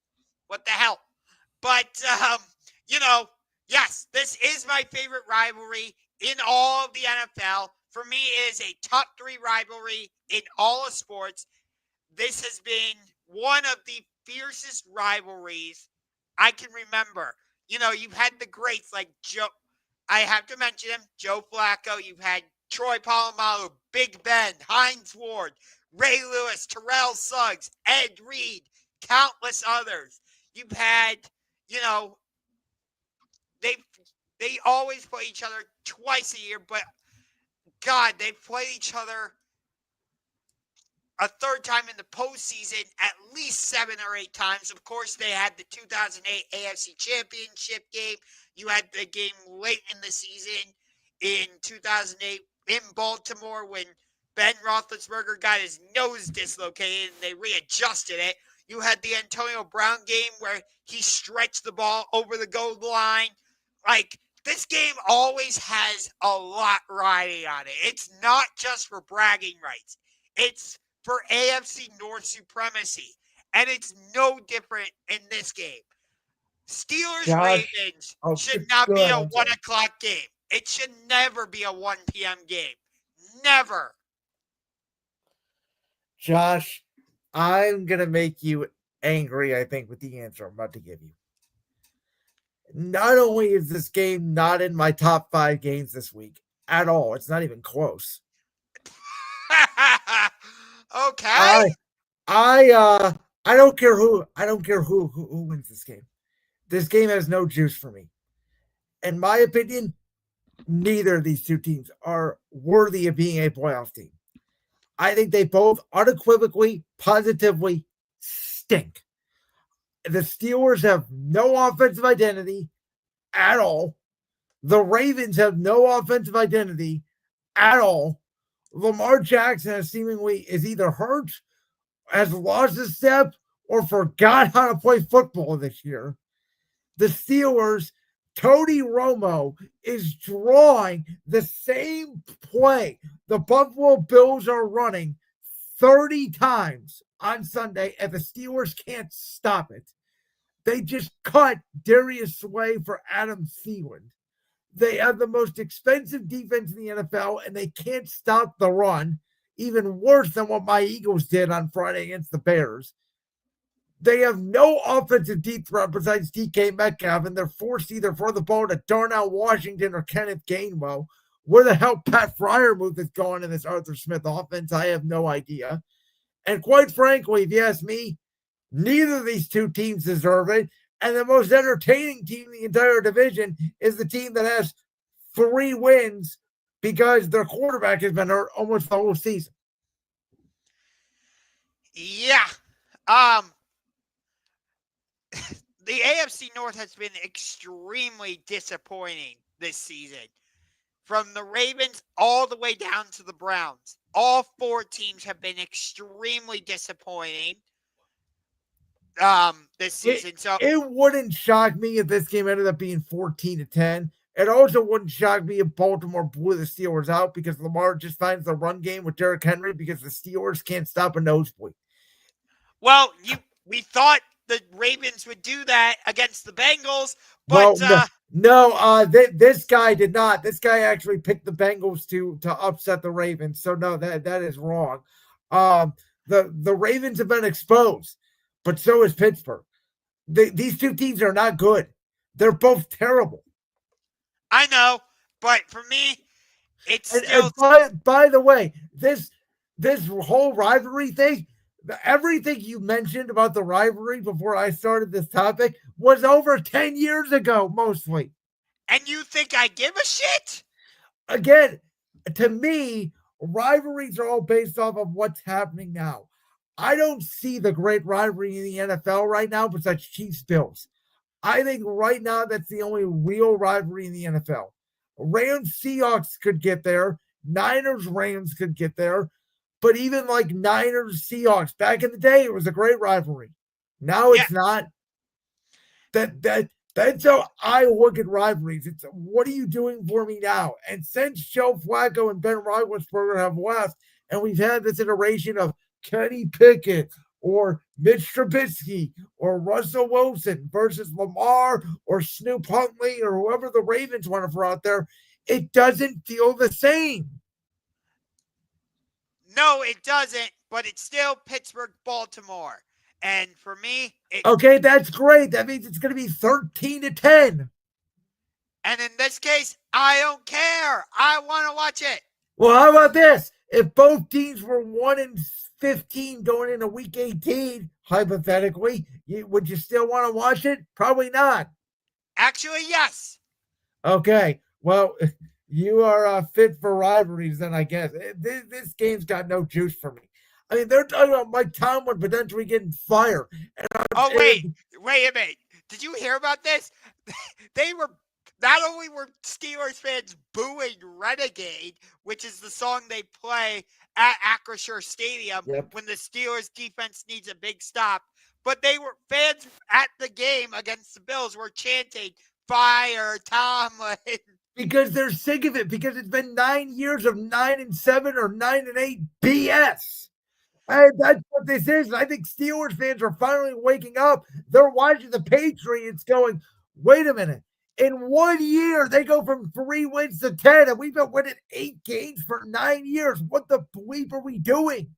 What the hell? But, yes, this is my favorite rivalry in all of the NFL. For me, it is a top 3 rivalry in all of sports. This has been one of the fiercest rivalries I can remember. You've had the greats like Joe. I have to mention him, Joe Flacco. You've had Troy Polamalu, Big Ben, Hines Ward, Ray Lewis, Terrell Suggs, Ed Reed, countless others. You've had, they always play each other twice a year, but God, they've played each other a third time in the postseason at least 7 or 8 times. Of course, they had the 2008 AFC Championship game. You had the game late in the season in 2008 in Baltimore when Ben Roethlisberger got his nose dislocated and they readjusted it. You had the Antonio Brown game where he stretched the ball over the goal line. This game always has a lot riding on it. It's not just for bragging rights. It's for AFC North supremacy. And it's no different in this game. Steelers-Ravens should not be a 1 o'clock game. It should never be a 1 p.m. game. Never. Josh, I'm going to make you angry, I think, with the answer I'm about to give you. Not only is this game not in my top 5 games this week at all, it's not even close. Okay. I don't care who wins this game. This game has no juice for me. In my opinion, neither of these two teams are worthy of being a playoff team. I think they both unequivocally, positively stink. The Steelers have no offensive identity at all. The Ravens have no offensive identity at all. Lamar Jackson is either hurt, has lost his step, or forgot how to play football this year. The Steelers, Tony Romo is drawing the same play the Buffalo Bills are running 30 times on Sunday, and the Steelers can't stop it. They just cut Darius Slay for Adam Thielen. They have the most expensive defense in the NFL, and they can't stop the run, even worse than what my Eagles did on Friday against the Bears. They have no offensive deep threat besides DK Metcalf, and they're forced to either throw the ball to Darnell Washington or Kenneth Gainwell. Where the hell Pat Fryermuth is going in this Arthur Smith offense, I have no idea. And quite frankly, if you ask me, neither of these two teams deserve it. And the most entertaining team in the entire division is the team that has 3 wins because their quarterback has been hurt almost the whole season. Yeah. The AFC North has been extremely disappointing this season. From the Ravens all the way down to the Browns. All 4 teams have been extremely disappointing this season. It wouldn't shock me if this game ended up being 14-10. It also wouldn't shock me if Baltimore blew the Steelers out because Lamar just finds the run game with Derrick Henry because the Steelers can't stop a nosebleed. Well, we thought the Ravens would do that against the Bengals, but this guy did not. This guy actually picked the Bengals to upset the Ravens. So no, that is wrong. The Ravens have been exposed, but so is Pittsburgh. These two teams are not good. They're both terrible. I know, but for me, it's still. By the way, this whole rivalry thing, everything you mentioned about the rivalry before I started this topic was over 10 years ago, mostly. And you think I give a shit? Again, to me, rivalries are all based off of what's happening now. I don't see the great rivalry in the NFL right now besides Chiefs-Bills. I think right now that's the only real rivalry in the NFL. Rams-Seahawks could get there. Niners-Rams could get there. But even like Niners-Seahawks, back in the day, it was a great rivalry. Now it's not. That's how I look at rivalries. It's what are you doing for me now? And since Joe Flacco and Ben Roethlisberger have left, and we've had this iteration of Kenny Pickett or Mitch Trubisky or Russell Wilson versus Lamar or Snoop Huntley or whoever the Ravens want to throw out there, it doesn't feel the same. No, it doesn't, but it's still Pittsburgh-Baltimore. And for me, okay, that's great. That means it's going to be 13-10. And in this case, I don't care. I want to watch it. Well, how about this? If both teams were 1-15 going into week 18, hypothetically, would you still want to watch it? Probably not. Actually, yes. Okay. Well, you are fit for rivalries then, I guess. This game's got no juice for me. I mean, they're talking about Mike Tomlin potentially getting fired. Wait a minute. Did you hear about this? They were not only were Steelers fans booing Renegade, which is the song they play at Acrisure Stadium when the Steelers defense needs a big stop, but they were fans at the game against the Bills were chanting, "Fire Tomlin." Because they're sick of it, because it's been 9 years of 9-7 or 9-8 BS. And that's what this is. I think Steelers fans are finally waking up. They're watching the Patriots going, wait a minute. In 1 year, they go from 3 wins to 10, and we've been winning 8 games for 9 years. What the bleep are we doing?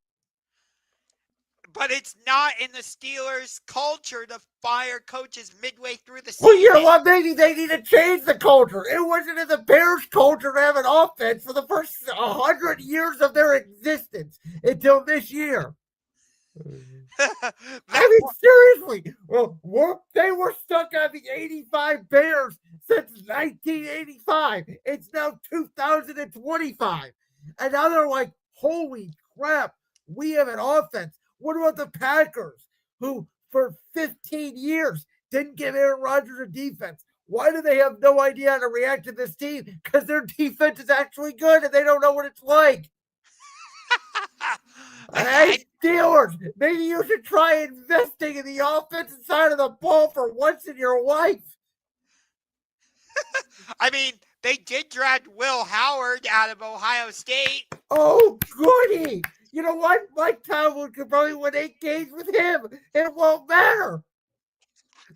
But it's not in the Steelers' culture to fire coaches midway through the season. Well, you know what? Maybe they need to change the culture. It wasn't in the Bears' culture to have an offense for the first 100 years of their existence until this year. I mean, seriously. Well, they were stuck on the 85 Bears since 1985. It's now 2025. And now they're like, holy crap, we have an offense. What about the Packers, who for 15 years didn't give Aaron Rodgers a defense? Why do they have no idea how to react to this team? Because their defense is actually good and they don't know what it's like. Hey, Steelers, maybe you should try investing in the offensive side of the ball for once in your life. I mean, they did draft Will Howard out of Ohio State. Oh, goody. You know what? Mike Tomlin could probably win 8 games with him. It won't matter.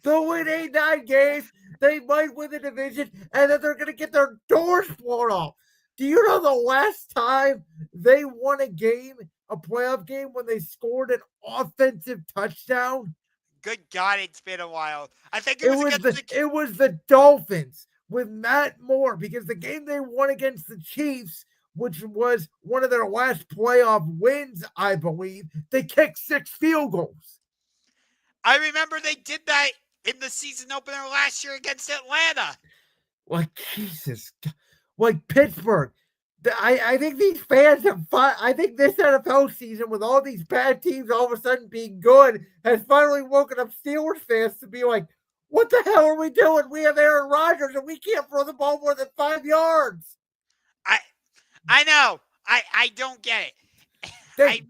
They'll win 8-9 games. They might win the division, and then they're going to get their doors blown off. Do you know the last time they won a game, a playoff game, when they scored an offensive touchdown? Good God, it's been a while. I think It was the Dolphins with Matt Moore, because the game they won against the Chiefs, which was one of their last playoff wins, I believe, they kicked 6 field goals. I remember they did that in the season opener last year against Atlanta. Like, Jesus. Like Pittsburgh. I think these fans have fun. I think this NFL season, with all these bad teams all of a sudden being good, has finally woken up Steelers fans to be like, what the hell are we doing? We have Aaron Rodgers and we can't throw the ball more than 5 yards. I know. I don't get it.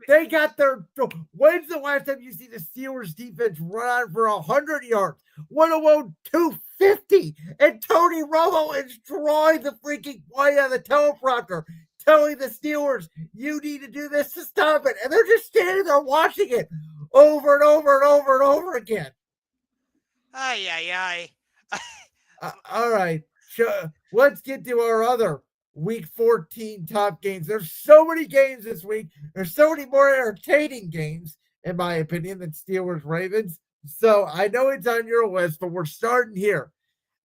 They got their. When's the last time you see the Steelers defense run on for 100 yards? 101, 250, and Tony Romo is drawing the freaking play on the teleprompter, telling the Steelers, "You need to do this to stop it," and they're just standing there watching it over and over and over and over again. Ay. All right, let's get to our other Week 14 top games. There's so many games this week. There's so many more entertaining games, in my opinion, than Steelers-Ravens. So I know it's on your list, but we're starting here.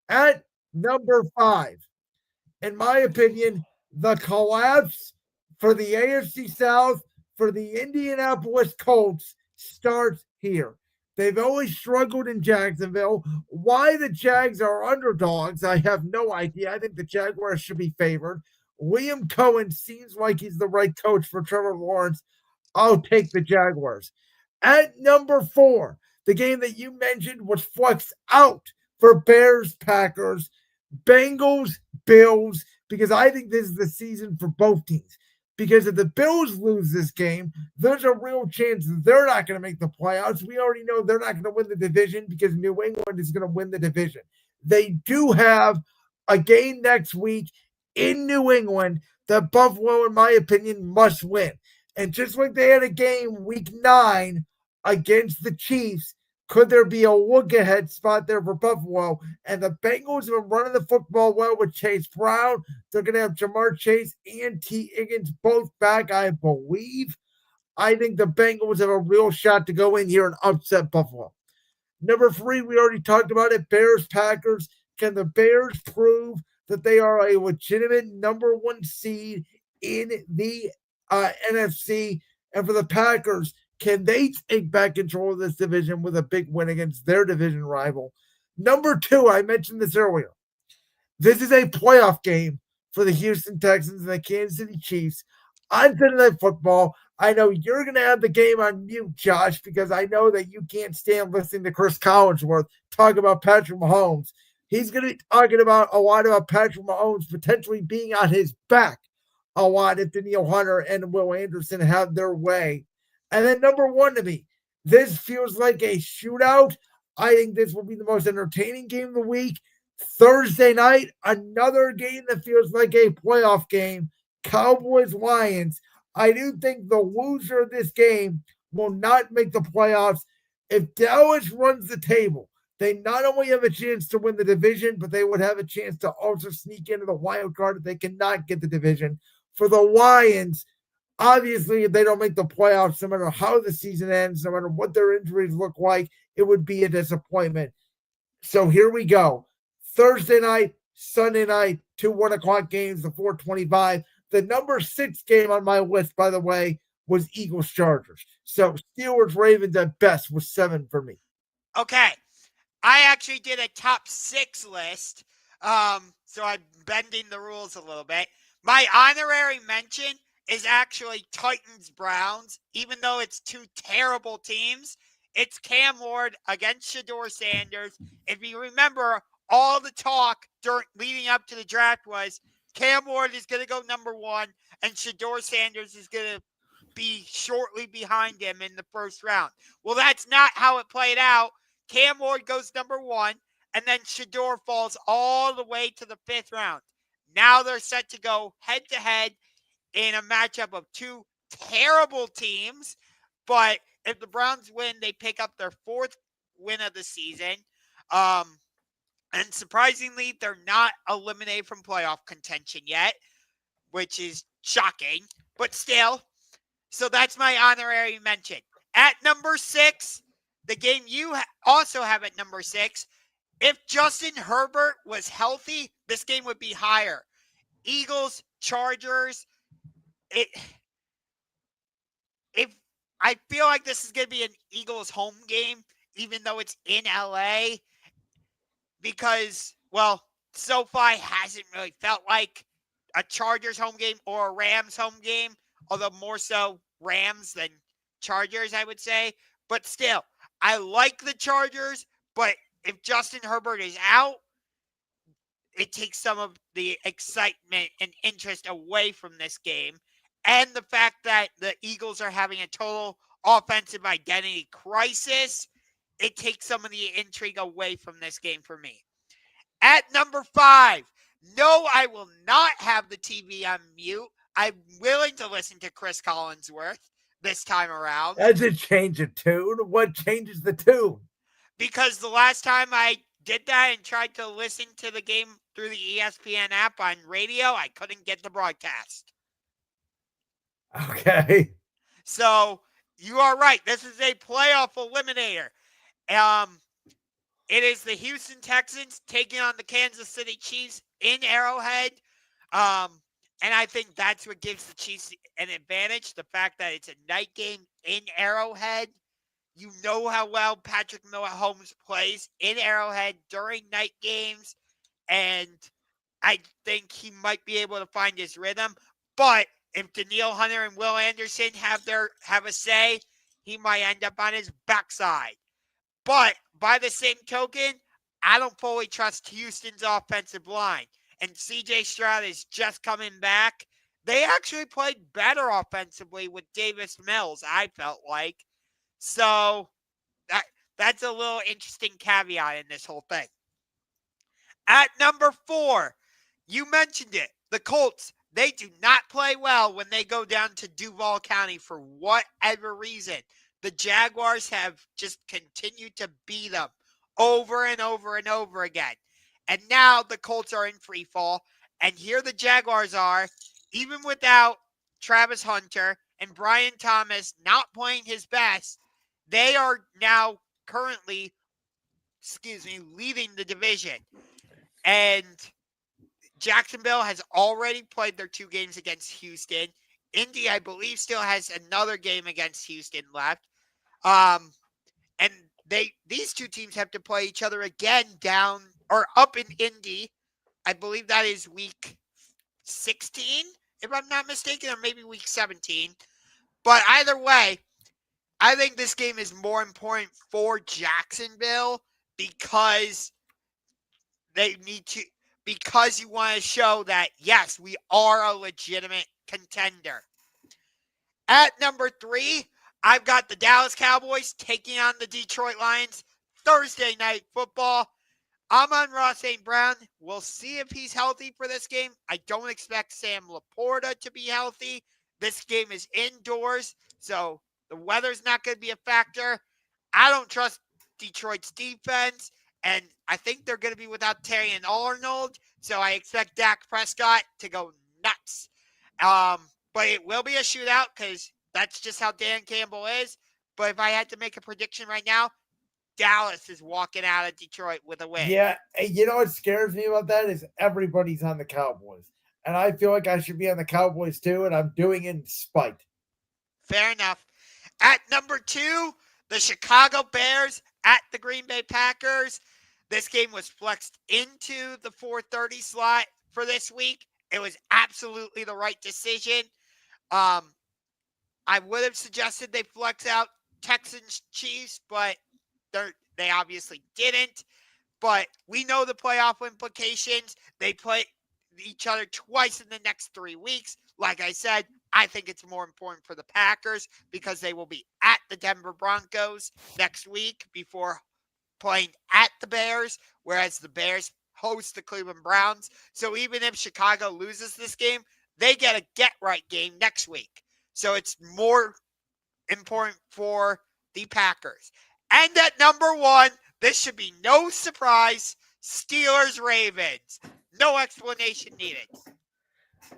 At number 5, in my opinion, the collapse for the AFC South for the Indianapolis Colts starts here. They've always struggled in Jacksonville. Why the Jags are underdogs, I have no idea. I think the Jaguars should be favored. Liam Cohen seems like he's the right coach for Trevor Lawrence. I'll take the Jaguars. At number 4, the game that you mentioned was flexed out for Bears-Packers, Bengals-Bills, because I think this is the season for both teams. Because if the Bills lose this game, there's a real chance they're not going to make the playoffs. We already know they're not going to win the division because New England is going to win the division. They do have a game next week in New England that Buffalo, in my opinion, must win. And just like they had a game week 9 against the Chiefs, could there be a look-ahead spot there for Buffalo? And the Bengals have been running the football well with Chase Brown. They're going to have Jamar Chase and T. Higgins both back, I believe. I think the Bengals have a real shot to go in here and upset Buffalo. Number 3, we already talked about it, Bears-Packers. Can the Bears prove that they are a legitimate number 1 seed in the NFC? And for the Packers, can they take back control of this division with a big win against their division rival? Number 2, I mentioned this earlier. This is a playoff game for the Houston Texans and the Kansas City Chiefs on Sunday Night Football. I know you're going to have the game on mute, Josh, because I know that you can't stand listening to Chris Collinsworth talk about Patrick Mahomes. He's going to be talking about a lot about Patrick Mahomes potentially being on his back a lot if Danielle Hunter and Will Anderson have their way. And then number 1 to me, this feels like a shootout. I think this will be the most entertaining game of the week. Thursday night, another game that feels like a playoff game, Cowboys-Lions. I do think the loser of this game will not make the playoffs. If Dallas runs the table, they not only have a chance to win the division, but they would have a chance to also sneak into the wild card if they cannot get the division. For the Lions, obviously, if they don't make the playoffs, no matter how the season ends, no matter what their injuries look like, it would be a disappointment. So here we go. Thursday night, Sunday night, 2 1 o'clock games, the 4:25. The number 6 game on my list, by the way, was Eagles-Chargers. So Steelers-Ravens at best was 7 for me. Okay. I actually did a top 6 list. So I'm bending the rules a little bit. My honorary mention is actually Titans-Browns, even though it's 2 terrible teams. It's Cam Ward against Shedeur Sanders. If you remember, all the talk leading up to the draft was Cam Ward is going to go number 1, and Shedeur Sanders is going to be shortly behind him in the first round. Well, that's not how it played out. Cam Ward goes number 1, and then Shedeur falls all the way to the 5th round. Now they're set to go head-to-head in a matchup of 2 terrible teams. But if the Browns win, they pick up their 4th win of the season. And surprisingly, they're not eliminated from playoff contention yet, which is shocking. But still, so that's my honorary mention. At number 6, the game you also have at number 6, if Justin Herbert was healthy, this game would be higher. Eagles, Chargers. If I feel like this is going to be an Eagles home game, even though it's in LA, because, well, SoFi hasn't really felt like a Chargers home game or a Rams home game, although more so Rams than Chargers, I would say. But still, I like the Chargers, but if Justin Herbert is out, it takes some of the excitement and interest away from this game. And the fact that the Eagles are having a total offensive identity crisis, it takes some of the intrigue away from this game for me. At number 5, no, I will not have the TV on mute. I'm willing to listen to Chris Collinsworth this time around. Does it change a tune? What changes the tune? Because the last time I did that and tried to listen to the game through the ESPN app on radio, I couldn't get the broadcast. Okay. So you are right. This is a playoff eliminator. It is the Houston Texans taking on the Kansas City Chiefs in Arrowhead. And I think that's what gives the Chiefs an advantage. The fact that it's a night game in Arrowhead. You know how well Patrick Mahomes plays in Arrowhead during night games. And I think he might be able to find his rhythm. But if Danielle Hunter and Will Anderson have a say, he might end up on his backside. But by the same token, I don't fully trust Houston's offensive line. And C.J. Stroud is just coming back. They actually played better offensively with Davis Mills, I felt like. So that's a little interesting caveat in this whole thing. At number 4, you mentioned it. The Colts, they do not play well when they go down to Duval County for whatever reason. The Jaguars have just continued to beat them over and over and over again. And now the Colts are in free fall. And here the Jaguars are, even without Travis Hunter and Brian Thomas not playing his best, they are now currently, leading the division. And Jacksonville has already played their 2 games against Houston. Indy, I believe, still has another game against Houston left. And these 2 teams have to play each other again down or up in Indy. I believe that is week 16, if I'm not mistaken, or maybe week 17. But either way, I think this game is more important for Jacksonville because because you want to show that, yes, we are a legitimate contender. At number 3, I've got the Dallas Cowboys taking on the Detroit Lions Thursday night football. Amon-Ra St. Brown, we'll see if he's healthy for this game. I don't expect Sam Laporta to be healthy. This game is indoors, so the weather's not going to be a factor. I don't trust Detroit's defense, and I think they're going to be without Terry and Arnold, so I expect Dak Prescott to go nuts. But it will be a shootout because that's just how Dan Campbell is. But if I had to make a prediction right now, Dallas is walking out of Detroit with a win. Yeah, and you know what scares me about that is everybody's on the Cowboys. And I feel like I should be on the Cowboys too, and I'm doing it in spite. Fair enough. At number 2, the Chicago Bears at the Green Bay Packers. This game was flexed into the 4:30 slot for this week. It was absolutely the right decision. I would have suggested they flex out Texans Chiefs, but they obviously didn't. But we know the playoff implications. They play each other twice in the next 3 weeks. Like I said, I think it's more important for the Packers because they will be at the Denver Broncos next week before playing at the Bears, whereas the Bears host the Cleveland Browns. So even if Chicago loses this game, they get a get-right game next week. So it's more important for the Packers. And at number 1, this should be no surprise, Steelers-Ravens. No explanation needed.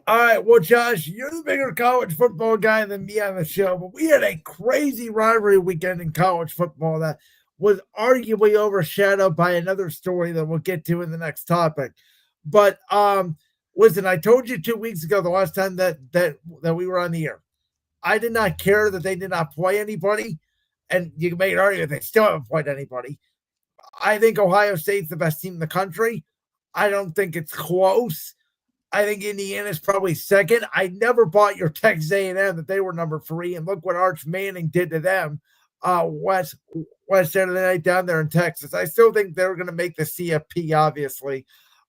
All right, well, Josh, you're the bigger college football guy than me on the show, but we had a crazy rivalry weekend in college football that was arguably overshadowed by another story that we'll get to in the next topic. But listen, I told you 2 weeks ago, the last time that we were on the air, I did not care that they did not play anybody, and you can make an argument they still haven't played anybody. I think Ohio State's the best team in the country. I don't think it's close. I think Indiana's probably second. I never bought your Texas A&M that they were number 3, and look what Arch Manning did to them West Saturday night down there in Texas. I still think they're going to make the CFP, obviously.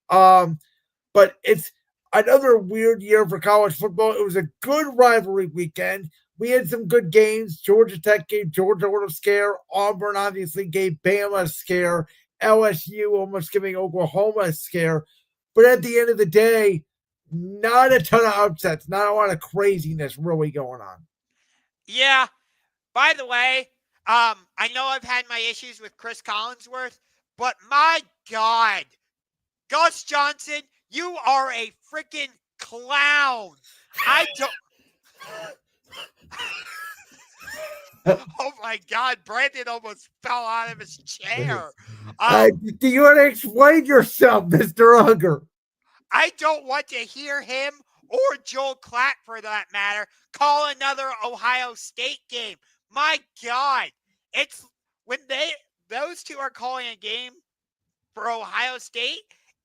But it's another weird year for college football. It was a good rivalry weekend. We had some good games. Georgia Tech gave Georgia a little scare. Auburn obviously gave Bama a scare. LSU almost giving Oklahoma a scare. But at the end of the day, not a ton of upsets, not a lot of craziness really going on. Yeah. By the way, I know I've had my issues with Chris Collinsworth, but my God, Gus Johnson, you are a freaking clown. I don't. Oh my God, Brandon almost fell out of his chair. Do you want to explain yourself, Mr. Ungar? I don't want to hear him or Joel Klatt, for that matter, call another Ohio State game. My God, it's when those two are calling a game for Ohio State,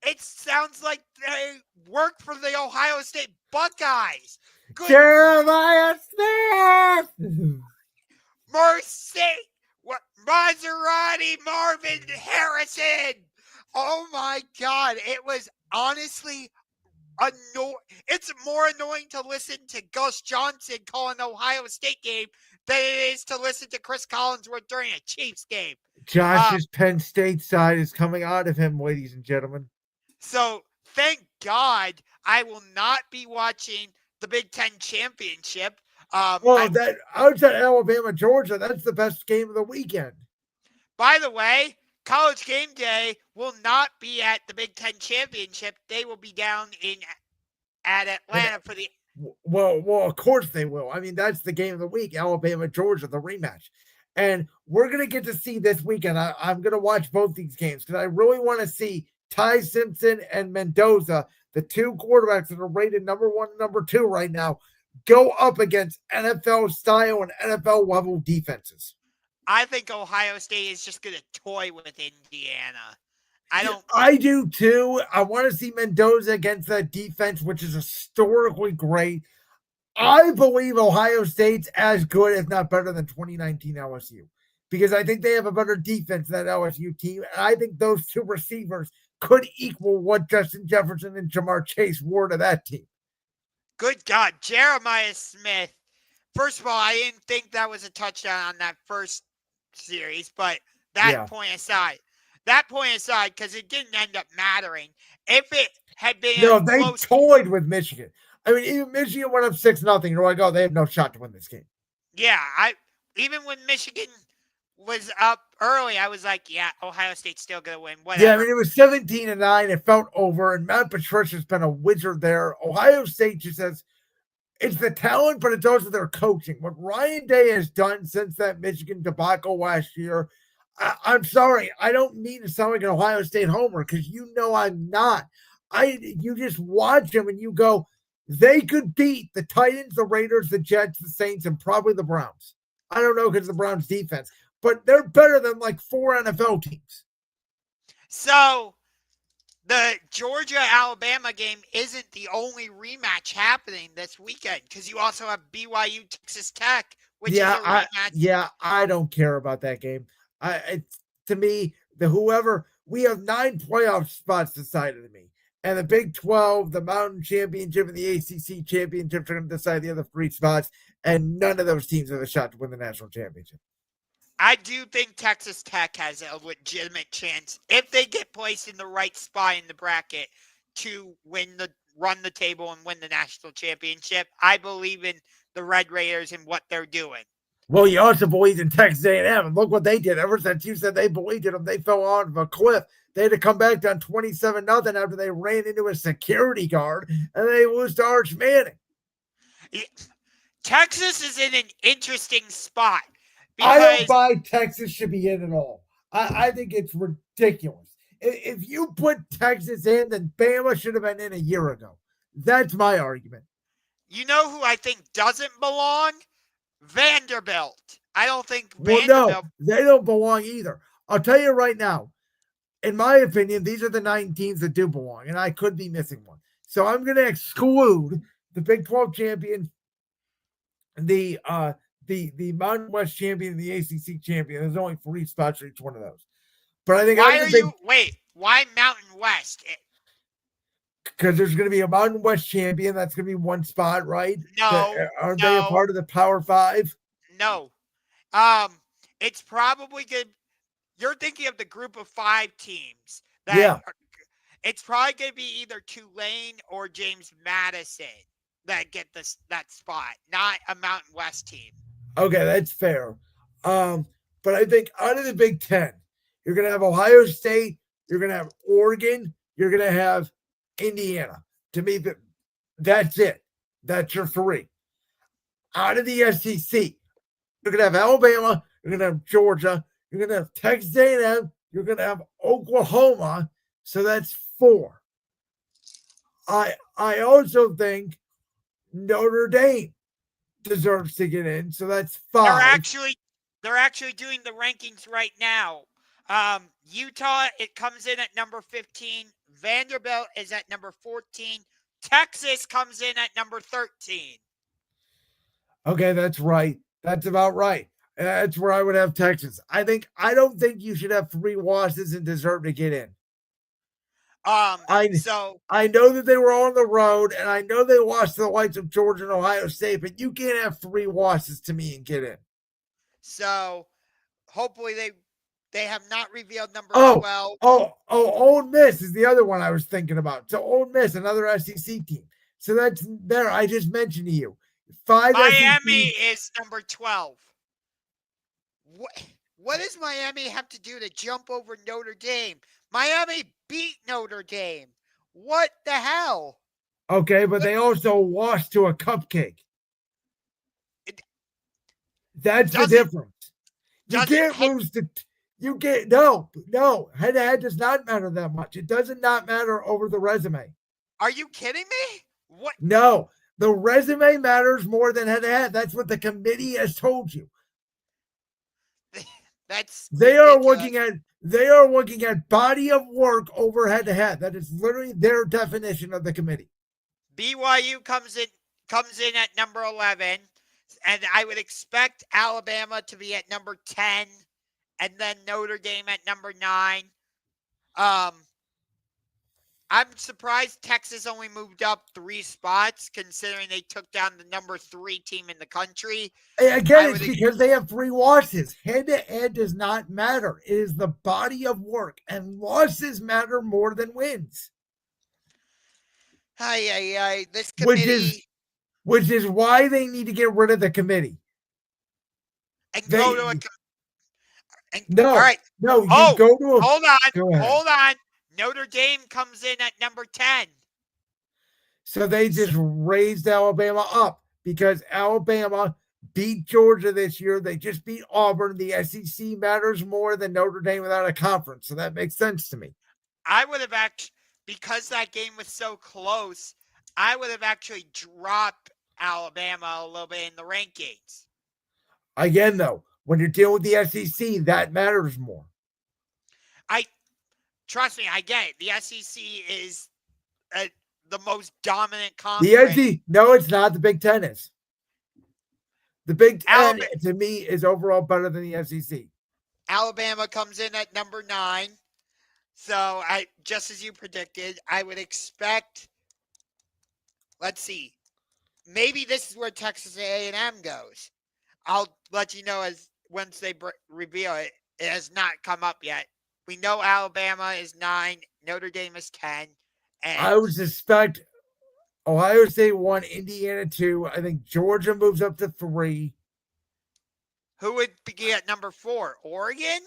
it sounds like they work for the Ohio State Buckeyes. Good Jeremiah Smith! Mercy! What Maserati Marvin Harrison! Oh my God, it was honestly annoying. It's more annoying to listen to Gus Johnson call an Ohio State game than it is to listen to Chris Collinsworth during a Chiefs game. Josh's Penn State side is coming out of him, ladies and gentlemen. So thank God I will not be watching the Big Ten Championship. That outside Alabama, Georgia, that's the best game of the weekend. By the way, College Game Day will not be at the Big Ten Championship. They will be down at Atlanta for the. Well, of course they will. I mean, that's the game of the week, Alabama, Georgia, the rematch. And we're going to get to see this weekend. I'm going to watch both these games because I really want to see Ty Simpson and Mendoza, the two quarterbacks that are rated number 1 and number 2 right now, go up against NFL style and NFL level defenses. I think Ohio State is just going to toy with Indiana. I do too. I want to see Mendoza against that defense, which is historically great. I believe Ohio State's as good, if not better, than 2019 LSU because I think they have a better defense than that LSU team. And I think those two receivers could equal what Justin Jefferson and Jamar Chase were to that team. Good God, Jeremiah Smith. First of all, I didn't think that was a touchdown on that first series, but point aside, because it didn't end up mattering. If it had been they toyed with Michigan. I mean, even Michigan went up 6-0. You're like, oh, they have no shot to win this game. Yeah, even when Michigan was up early, I was like, yeah, Ohio State's still going to win. Whatever. Yeah, I mean, it was 17-9. It felt over, and Matt Patricia's been a wizard there. Ohio State just says it's the talent, but it's also their coaching. What Ryan Day has done since that Michigan debacle last year, I'm sorry, I don't mean to sound like an Ohio State homer because you know I'm not. You just watch them and you go, they could beat the Titans, the Raiders, the Jets, the Saints, and probably the Browns. I don't know because of the Browns defense, but they're better than like 4 NFL teams. So the Georgia-Alabama game isn't the only rematch happening this weekend because you also have BYU Texas Tech, which is a rematch. I don't care about that game. To me, we have 9 playoff spots decided to me. And the Big 12, the Mountain Championship, and the ACC Championship are going to decide the other 3 spots, and none of those teams have a shot to win the national championship. I do think Texas Tech has a legitimate chance, if they get placed in the right spot in the bracket, to run the table and win the national championship. I believe in the Red Raiders and what they're doing. Well, you also believed in Texas A&M, and look what they did. Ever since you said they believed in them, they fell off a cliff. They had to come back down 27-0 after they ran into a security guard, and they lose to Arch Manning. Texas is in an interesting spot. I don't buy Texas should be in at all. I think it's ridiculous. If you put Texas in, then Bama should have been in a year ago. That's my argument. You know who I think doesn't belong? Vanderbilt. I don't think Well, no, Vanderbilt. they don't belong either. I'll tell you right now, in my opinion, these are the 9 teams that do belong, and I could be missing one. So I'm going to exclude the Big 12 champion, the Mountain West champion, and the ACC champion. There's only 3 spots for each one of those. But I think Why Mountain West? Because there's going to be a Mountain West champion. That's going to be 1 spot, right? Aren't they a part of the Power 5? No. It's probably good. You're thinking of the group of 5 teams. It's probably going to be either Tulane or James Madison that get that spot, not a Mountain West team. Okay, that's fair. But I think out of the Big 10, you're going to have Ohio State, you're going to have Oregon, you're going to have Indiana. To me, that's it. That's your 3. Out of the SEC, you're going to have Alabama, you're going to have Georgia, you're going to have Texas A&M, you're going to have Oklahoma. So that's 4. I also think Notre Dame deserves to get in. So that's 5. They're actually doing the rankings right now. Utah, it comes in at number 15. Vanderbilt is at number 14. Texas comes in at number 13. Okay, that's right. That's about right. That's where I would have Texas. I don't think you should have 3 losses and deserve to get in. I know that they were on the road, and I know they lost to the likes of Georgia and Ohio State, but you can't have 3 losses to me and get in. So hopefully they have not revealed number 12. Ole Miss is the other one I was thinking about. So Ole Miss, another SEC team. So that's there. I just mentioned to you. 5 Miami SEC. is number 12. What does Miami have to do to jump over Notre Dame? Miami beat Notre Dame. What the hell? Okay, but they also lost to a cupcake. That's the difference. You can't lose to. You get no. Head-to-head does not matter that much. It doesn't not matter over the resume. Are you kidding me? What? No, the resume matters more than head-to-head. That's what the committee has told you. They are looking at body of work over head-to-head. That is literally their definition of the committee. BYU comes in at number 11, and I would expect Alabama to be at number 10, and then Notre Dame at number 9. I'm surprised Texas only moved up 3 spots, considering they took down the number 3 team in the country. Again, it's because they have 3 losses. Head-to-head does not matter. It is the body of work, and losses matter more than wins. This committee, which is why they need to get rid of the committee. And go to a. No, all right. No, you go to a. Hold on. Notre Dame comes in at number 10. So they just raised Alabama up because Alabama beat Georgia this year. They just beat Auburn. The SEC matters more than Notre Dame without a conference. So that makes sense to me. I would have actually, because that game was so close, I would have actually dropped Alabama a little bit in the rankings. Again, though, when you're dealing with the SEC, that matters more. Trust me, I get it. The SEC is the most dominant conference. No, it's not. The Big Ten is. The Big Ten, to me, is overall better than the SEC. Alabama comes in at number 9. So, just as you predicted, I would expect, let's see, maybe this is where Texas A&M goes. I'll let you know once they reveal it. It has not come up yet. We know Alabama is 9, Notre Dame is 10. And I would suspect Ohio State 1, Indiana 2. I think Georgia moves up to 3. Who would be at number 4? Oregon?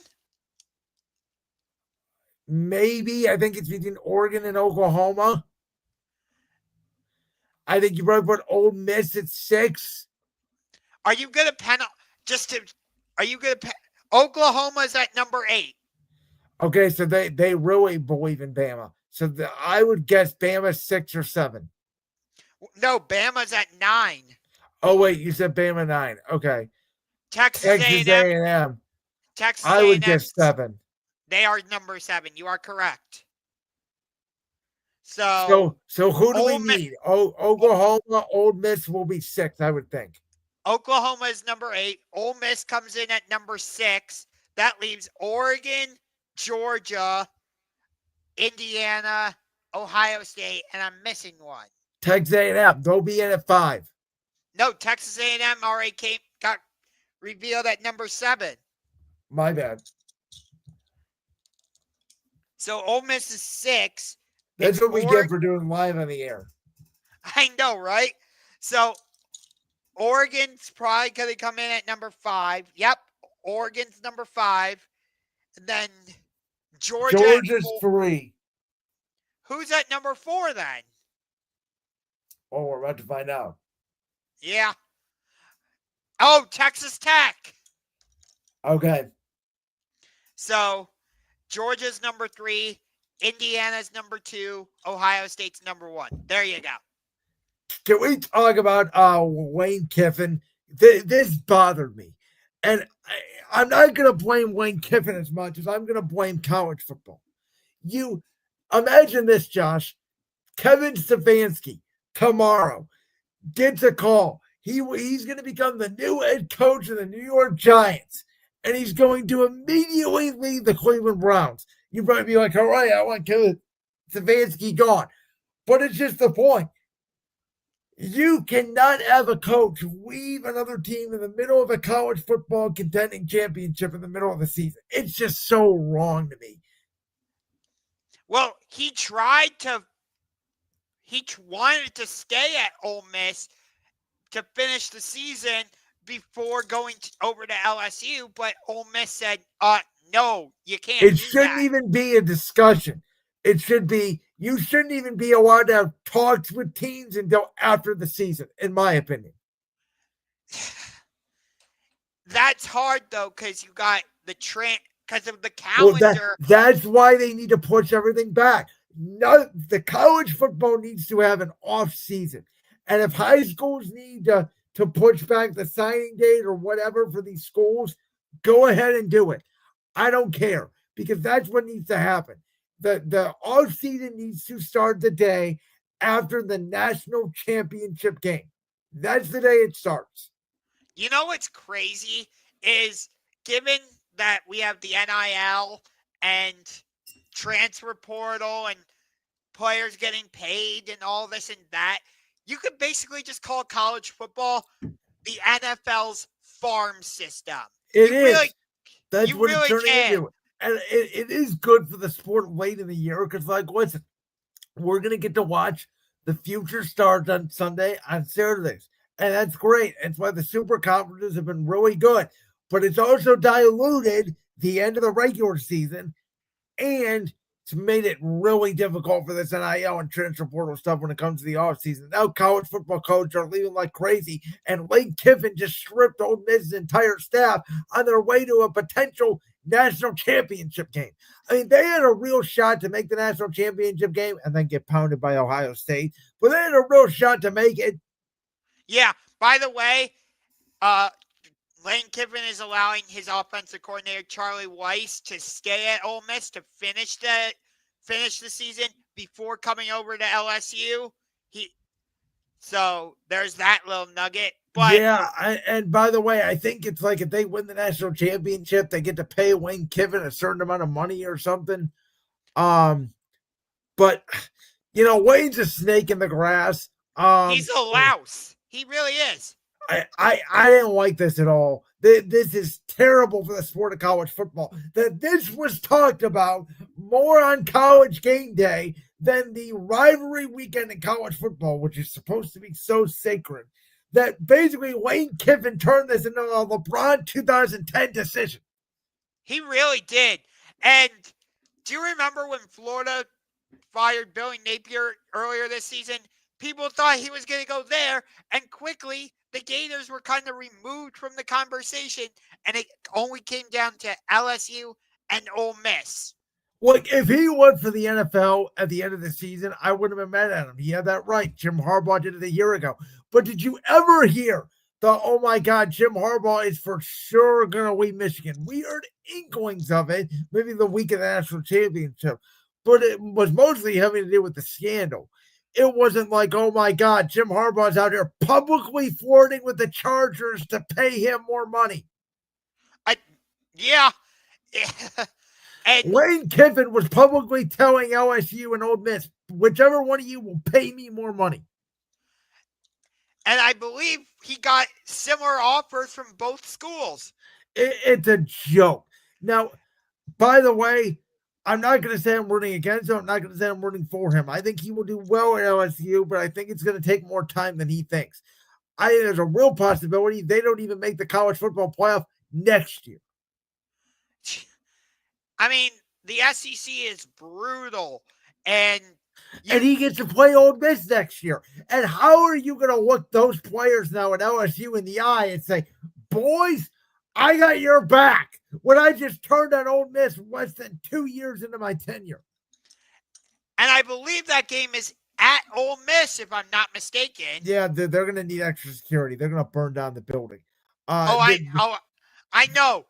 Maybe. I think it's between Oregon and Oklahoma. I think you probably put Ole Miss at 6. Are you going to Oklahoma's at number 8. Okay, so they really believe in Bama. So I would guess Bama 6 or 7. No, Bama's at 9. Oh wait, you said Bama 9. Okay, Texas Texas A&M. A&M. Texas I would A&M. guess 7. They are number 7. You are correct. So who do we Ole Miss, need? Oh, Oklahoma, Ole Miss will be 6, I would think. Oklahoma is number 8. Ole Miss comes in at number 6. That leaves Oregon, Georgia, Indiana, Ohio State, and I'm missing one. Texas A&M, they'll be in at 5. No, Texas A&M already got revealed at number 7. My bad. So Ole Miss is 6. That's It's what we get for doing live on the air. I know, right? So Oregon's probably going to come in at number 5. Yep, Oregon's number 5. And then Georgia's 3. Who's at number 4 then? Oh, we're about to find out. Yeah. Oh, Texas Tech. Okay. So Georgia's number 3. Indiana's number 2. Ohio State's number 1. There you go. Can we talk about Wayne Kiffin? This bothered me. And I'm not going to blame Wayne Kiffin as much as I'm going to blame college football. You imagine this, Josh. Kevin Stefanski tomorrow gets a call. He's going to become the new head coach of the New York Giants, and he's going to immediately leave the Cleveland Browns. You might be like, all right, I want Kevin Stefanski gone. But it's just the point. You cannot have a coach leave another team in the middle of a college football contending championship in the middle of the season. It's just so wrong to me. Well, he wanted to stay at Ole Miss to finish the season before going over to LSU, but Ole Miss said, no, you can't. It shouldn't even be a discussion. It should be, you shouldn't even be allowed to have talks with teams until after the season, in my opinion. That's hard, though, because you got because of the calendar. Well, that's why they need to push everything back. No, the college football needs to have an off season. And if high schools need to push back the signing date or whatever for these schools, go ahead and do it. I don't care, because that's what needs to happen. The off season needs to start the day after the national championship game. That's the day it starts. You know what's crazy is, given that we have the NIL and transfer portal and players getting paid and all this and that, you could basically just call college football the NFL's farm system. It is. That's what it's turning into. And it is good for the sport late in the year because, like, listen, we're going to get to watch the future stars on Sunday, on Saturdays. And that's great. That's why the super conferences have been really good. But it's also diluted the end of the regular season, and it's made it really difficult for this NIL and transfer portal stuff when it comes to the offseason. Now college football coaches are leaving like crazy, and Lane Kiffin just stripped Ole Miss's entire staff on their way to a potential national championship game. I mean, they had a real shot to make the national championship game and then get pounded by Ohio State, but they had a real shot to make it. Yeah, by the way, Lane Kiffin is allowing his offensive coordinator, Charlie Weiss, to stay at Ole Miss to finish the season before coming over to LSU. So there's that little nugget. But yeah, and by the way, I think it's like if they win the national championship, they get to pay Wayne Kiffin a certain amount of money or something. But Wayne's a snake in the grass. He's a louse. He really is. I didn't like this at all. This is terrible for the sport of college football. That this was talked about more on College Game Day than the rivalry weekend in college football, which is supposed to be so sacred. That basically Lane Kiffin turned this into a LeBron 2010 decision. He really did. And do you remember when Florida fired Billy Napier earlier this season? People thought he was going to go there, and quickly the Gators were kind of removed from the conversation, and it only came down to LSU and Ole Miss. Like, if he went for the NFL at the end of the season, I wouldn't have been mad at him. He had that right. Jim Harbaugh did it a year ago. But did you ever hear oh my God, Jim Harbaugh is for sure going to win Michigan? We heard inklings of it, maybe the week of the national championship, but it was mostly having to do with the scandal. It wasn't like, oh my God, Jim Harbaugh's out here publicly flirting with the Chargers to pay him more money. Yeah. And Lane Kiffin was publicly telling LSU and Ole Miss, whichever one of you will pay me more money. And I believe he got similar offers from both schools. It's a joke. Now, by the way, I'm not going to say I'm rooting against him. I'm not going to say I'm rooting for him. I think he will do well at LSU, but I think it's going to take more time than he thinks. I think there's a real possibility they don't even make the college football playoff next year. I mean, the SEC is brutal, and he gets to play Ole Miss next year. And how are you going to look those players now at LSU in the eye and say, boys, I got your back, when I just turned on Ole Miss less than 2 years into my tenure? And I believe that game is at Ole Miss, if I'm not mistaken. Yeah, they're going to need extra security. They're going to burn down the building. I know.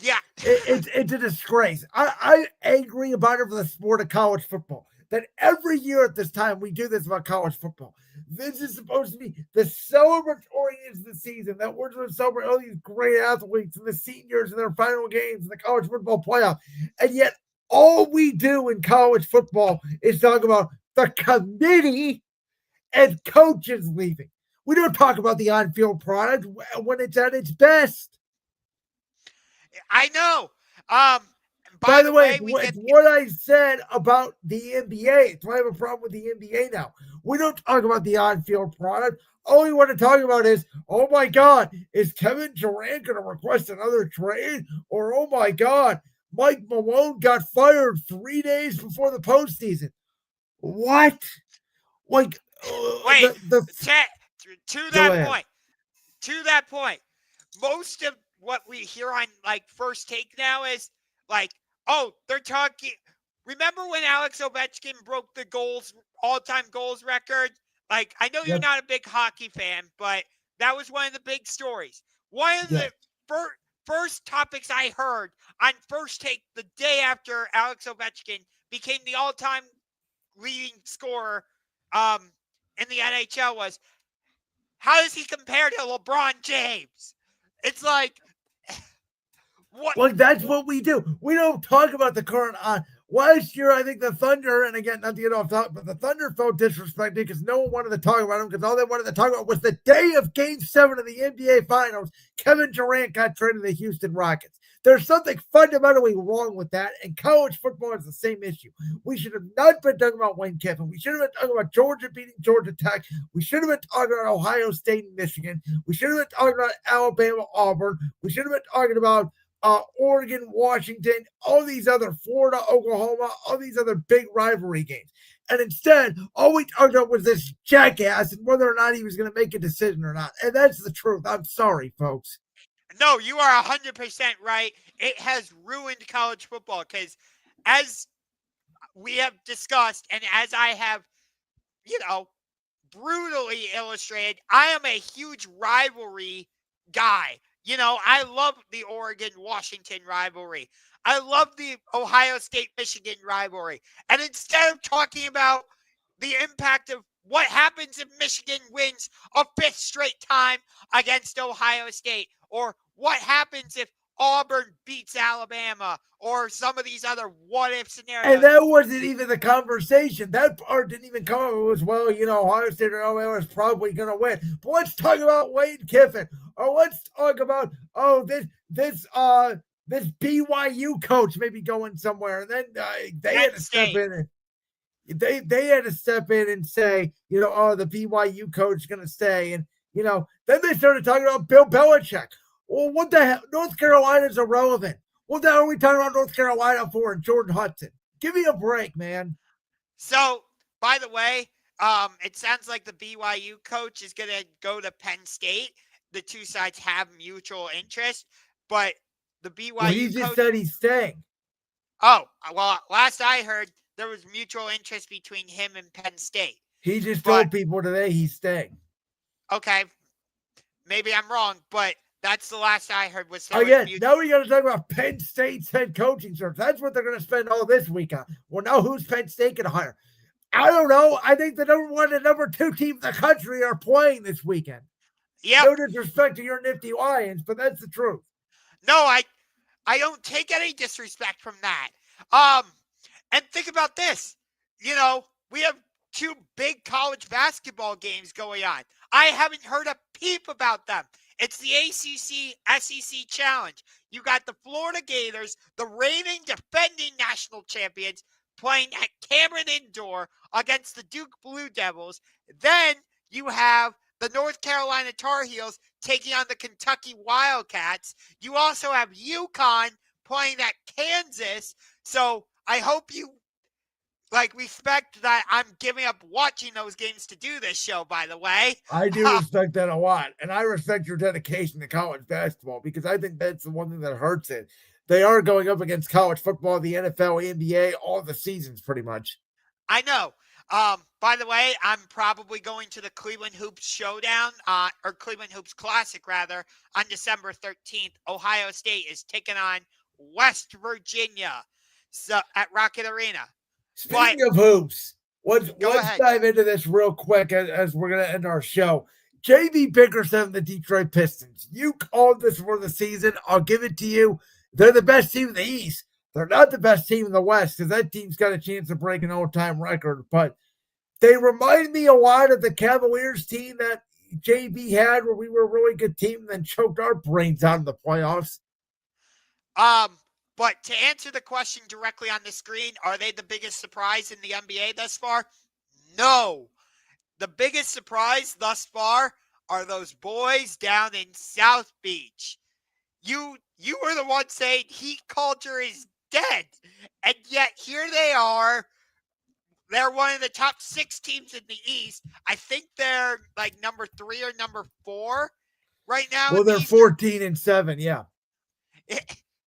Yeah. It's a disgrace. I'm angry about it for the sport of college football. That every year at this time we do this about college football. This is supposed to be the celebratory end of the season, that we're going to celebrate all these great athletes and the seniors in their final games in the college football playoff. And yet all we do in college football is talk about the committee and coaches leaving. We don't talk about the on-field product when it's at its best. I know. By the way, what I said about the NBA. So I have a problem with the NBA now. We don't talk about the on-field product. All we want to talk about is, oh my God, is Kevin Durant going to request another trade? Or, oh my God, Mike Malone got fired 3 days before the postseason. What? Like, wait, to that point, most of what we hear on like First Take now is like, oh, they're talking. Remember when Alex Ovechkin broke the all-time goals record? Like, I know you're not a big hockey fan, but that was one of the big stories. One of the first topics I heard on First Take the day after Alex Ovechkin became the all-time leading scorer in the NHL was, how does he compare to LeBron James? It's like, what? Like, that's what we do. We don't talk about the current on. Last year, I think the Thunder, and again, not to get off topic, but the Thunder felt disrespected because no one wanted to talk about them, because all they wanted to talk about was the day of Game 7 of the NBA Finals. Kevin Durant got traded to the Houston Rockets. There's something fundamentally wrong with that, and college football is the same issue. We should have not been talking about Lane Kiffin. We should have been talking about Georgia beating Georgia Tech. We should have been talking about Ohio State and Michigan. We should have been talking about Alabama, Auburn. We should have been talking about Oregon, Washington, all these other, Florida, Oklahoma, all these other big rivalry games. And instead, all we talked about was this jackass and whether or not he was going to make a decision or not. And that's the truth. I'm sorry, folks. No, you are 100% right. It has ruined college football because, as we have discussed and as I have, brutally illustrated, I am a huge rivalry guy. I love the Oregon-Washington rivalry. I love the Ohio State-Michigan rivalry. And instead of talking about the impact of what happens if Michigan wins a 5th straight time against Ohio State, or what happens if Auburn beats Alabama, or some of these other what-if scenarios. And that wasn't even the conversation. That part didn't even come up. It was, Ohio State or Alabama is probably going to win. But let's talk about Lane Kiffin. Or let's talk about, this BYU coach maybe going somewhere. And then they had to step in. They had to step in and say, the BYU coach is going to stay. And, then they started talking about Bill Belichick. Well, what the hell? North Carolina's irrelevant. What the hell are we talking about North Carolina for and Jordan Hudson? Give me a break, man. So, by the way, it sounds like the BYU coach is going to go to Penn State. The two sides have mutual interest, but the BYU he just said he's staying. Oh, well, last I heard, there was mutual interest between him and Penn State. He just But- told people today he's staying. Okay, maybe I'm wrong, but that's the last I heard was there Again, was now we got to talk about Penn State's head coaching search. That's what they're going to spend all this week on. Well, now who's Penn State going to hire? I don't know. I think the number 1 and number 2 team in the country are playing this weekend. Yep. No disrespect to your nifty Lions, but that's the truth. No, I don't take any disrespect from that. And think about this. You know, we have 2 big college basketball games going on. I haven't heard a peep about them. It's the ACC SEC Challenge. You got the Florida Gators, the reigning defending national champions, playing at Cameron Indoor against the Duke Blue Devils. Then you have the North Carolina Tar Heels taking on the Kentucky Wildcats. You also have UConn playing at Kansas. So I hope you respect that I'm giving up watching those games to do this show, by the way. I do respect that a lot. And I respect your dedication to college basketball because I think that's the one thing that hurts it. They are going up against college football, the NFL, NBA, all the seasons pretty much. I know. By the way, I'm probably going to the Cleveland Hoops Showdown, or Cleveland Hoops Classic, rather, on December 13th. Ohio State is taking on West Virginia at Rocket Arena. Speaking of hoops, let's ahead. dive into this real quick as we're going to end our show. J.B. Bickerstaff and the Detroit Pistons. You called this for the season. I'll give it to you. They're the best team in the East. They're not the best team in the West because that team's got a chance to break an all-time record. But they remind me a lot of the Cavaliers team that JB had where we were a really good team and then choked our brains out in the playoffs. But to answer the question directly on the screen, are they the biggest surprise in the NBA thus far? No. The biggest surprise thus far are those boys down in South Beach. You were the one saying heat culture is dead. And yet here they are. They're one of the top 6 teams in the East. I think they're like number 3 or number 4 right now. Well, they're 14-7, yeah.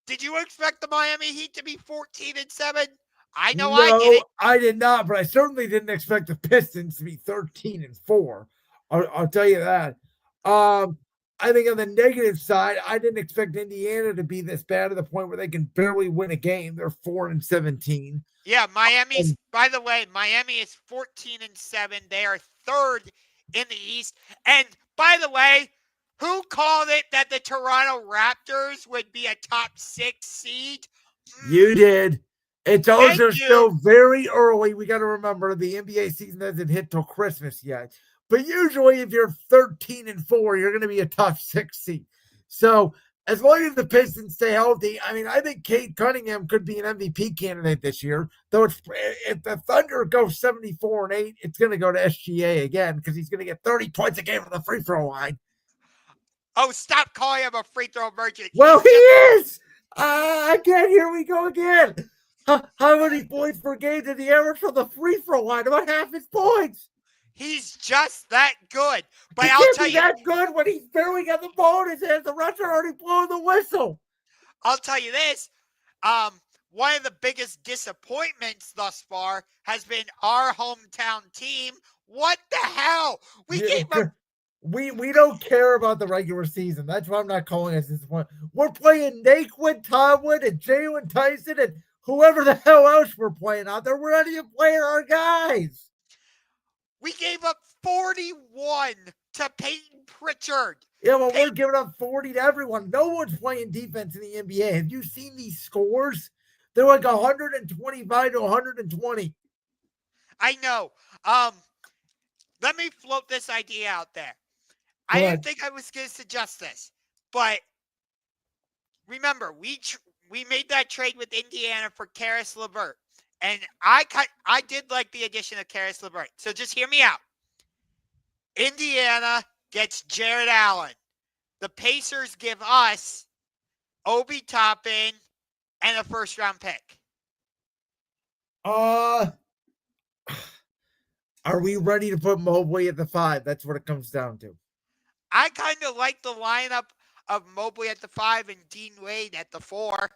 Did you expect the Miami Heat to be 14-7? I know No, I didn't. I did not, but I certainly didn't expect the Pistons to be 13-4. I'll tell you that. I think on the negative side, I didn't expect Indiana to be this bad to the point where they can barely win a game. They're 4-17. Yeah, Miami's, by the way, Miami is 14-7. They are 3rd in the East. And by the way, who called it that the Toronto Raptors would be a top 6 seed? You did. It's also still very early. We got to remember the NBA season hasn't hit till Christmas yet. But usually if you're 13-4, you're going to be a top 6 seed. So as long as the Pistons stay healthy, I mean, I think Cade Cunningham could be an MVP candidate this year. Though if the Thunder goes 74-8, it's going to go to SGA again because he's going to get 30 points a game from the free throw line. Oh, stop calling him a free throw merchant. Well, he is. Again, here we go again. How many points per game did he average from the free throw line? About half his points. He's just that good. But He I'll can't tell be you, that good when he's barely got the ball in his hands. The refs are already blowing the whistle. I'll tell you this. One of the biggest disappointments thus far has been our hometown team. What the hell? We don't care about the regular season. That's why I'm not calling us disappointed. We're playing Naquin Tomlin and Jalen Tyson and whoever the hell else we're playing out there. We're not even playing our guys. We gave up 41 to Peyton Pritchard. Yeah, well, we're giving up 40 to everyone. No one's playing defense in the NBA. Have you seen these scores? They're like 125 to 120. I know. Let me float this idea out there. I didn't think I was going to suggest this, but remember, we made that trade with Indiana for Karis LeVert, and I did like the addition of Karis LeVert. So just hear me out. Indiana gets Jared Allen. The Pacers give us Obi Toppin and a first-round pick. Are we ready to put Mobley at the 5? That's what it comes down to. I kind of like the lineup of Mobley at the 5 and Dean Wade at the 4.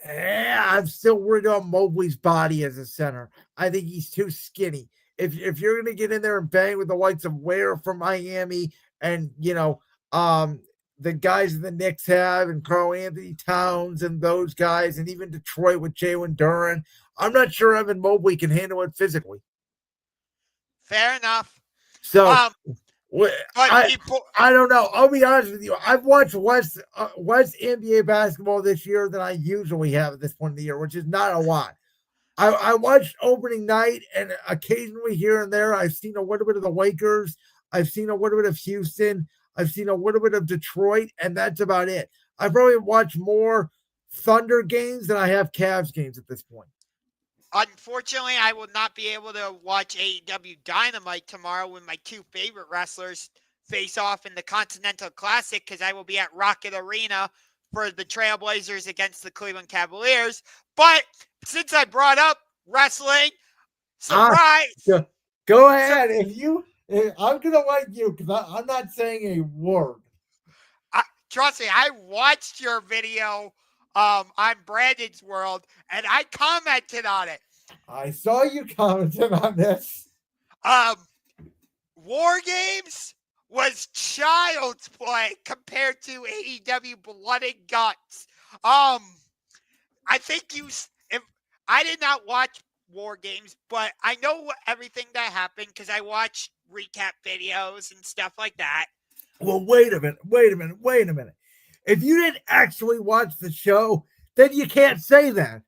I'm still worried about Mobley's body as a center. I think he's too skinny. If you're gonna get in there and bang with the likes of Ware from Miami and the guys the Knicks have and Karl Anthony Towns and those guys and even Detroit with Jalen Duren, I'm not sure Evan Mobley can handle it physically. Fair enough. So But I don't know. I'll be honest with you. I've watched less NBA basketball this year than I usually have at this point in the year, which is not a lot. I watched opening night, and occasionally here and there, I've seen a little bit of the Lakers. I've seen a little bit of Houston. I've seen a little bit of Detroit, and that's about it. I've probably watched more Thunder games than I have Cavs games at this point. unfortunately, I will not be able to watch AEW Dynamite tomorrow when my two favorite wrestlers face off in the Continental Classic because I will be at Rocket Arena for the Trailblazers against the Cleveland Cavaliers. But since I brought up wrestling, surprise! Go ahead. I'm gonna like you because I'm not saying a word. Trust me, I watched your video on Brandon's World, and I commented on it. I saw you commenting on this. War Games was child's play compared to AEW Blood and Guts. I think I did not watch War Games, but I know everything that happened because I watched recap videos and stuff like that. Well, wait a minute. If you didn't actually watch the show, then you can't say that.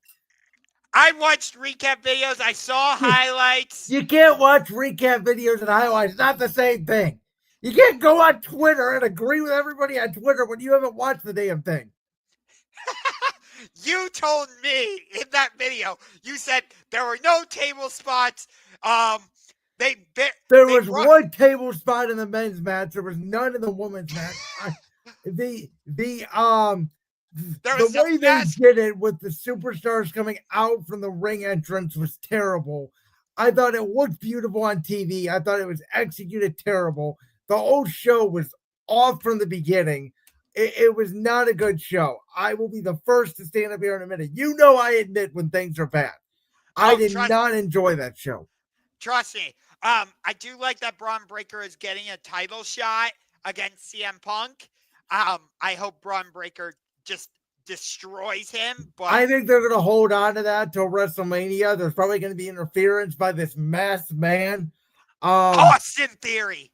I watched recap videos. I saw highlights. You can't watch recap videos and highlights. It's not the same thing. You can't go on Twitter and agree with everybody on Twitter when you haven't watched the damn thing. You told me in that video, you said there were no table spots. There was one table spot in the men's match. There was none in the women's match. The way they did it with the superstars coming out from the ring entrance was terrible. I thought it looked beautiful on TV. I thought it was executed terrible. The whole show was off from the beginning. It was not a good show. I will be the first to stand up here in a minute. You know I admit when things are bad. I did not enjoy that show. Trust me. I do like that Braun Breaker is getting a title shot against CM Punk. I hope Braun Breaker just destroys him. But I think they're going to hold on to that till WrestleMania. There's probably going to be interference by this masked man. Austin Theory.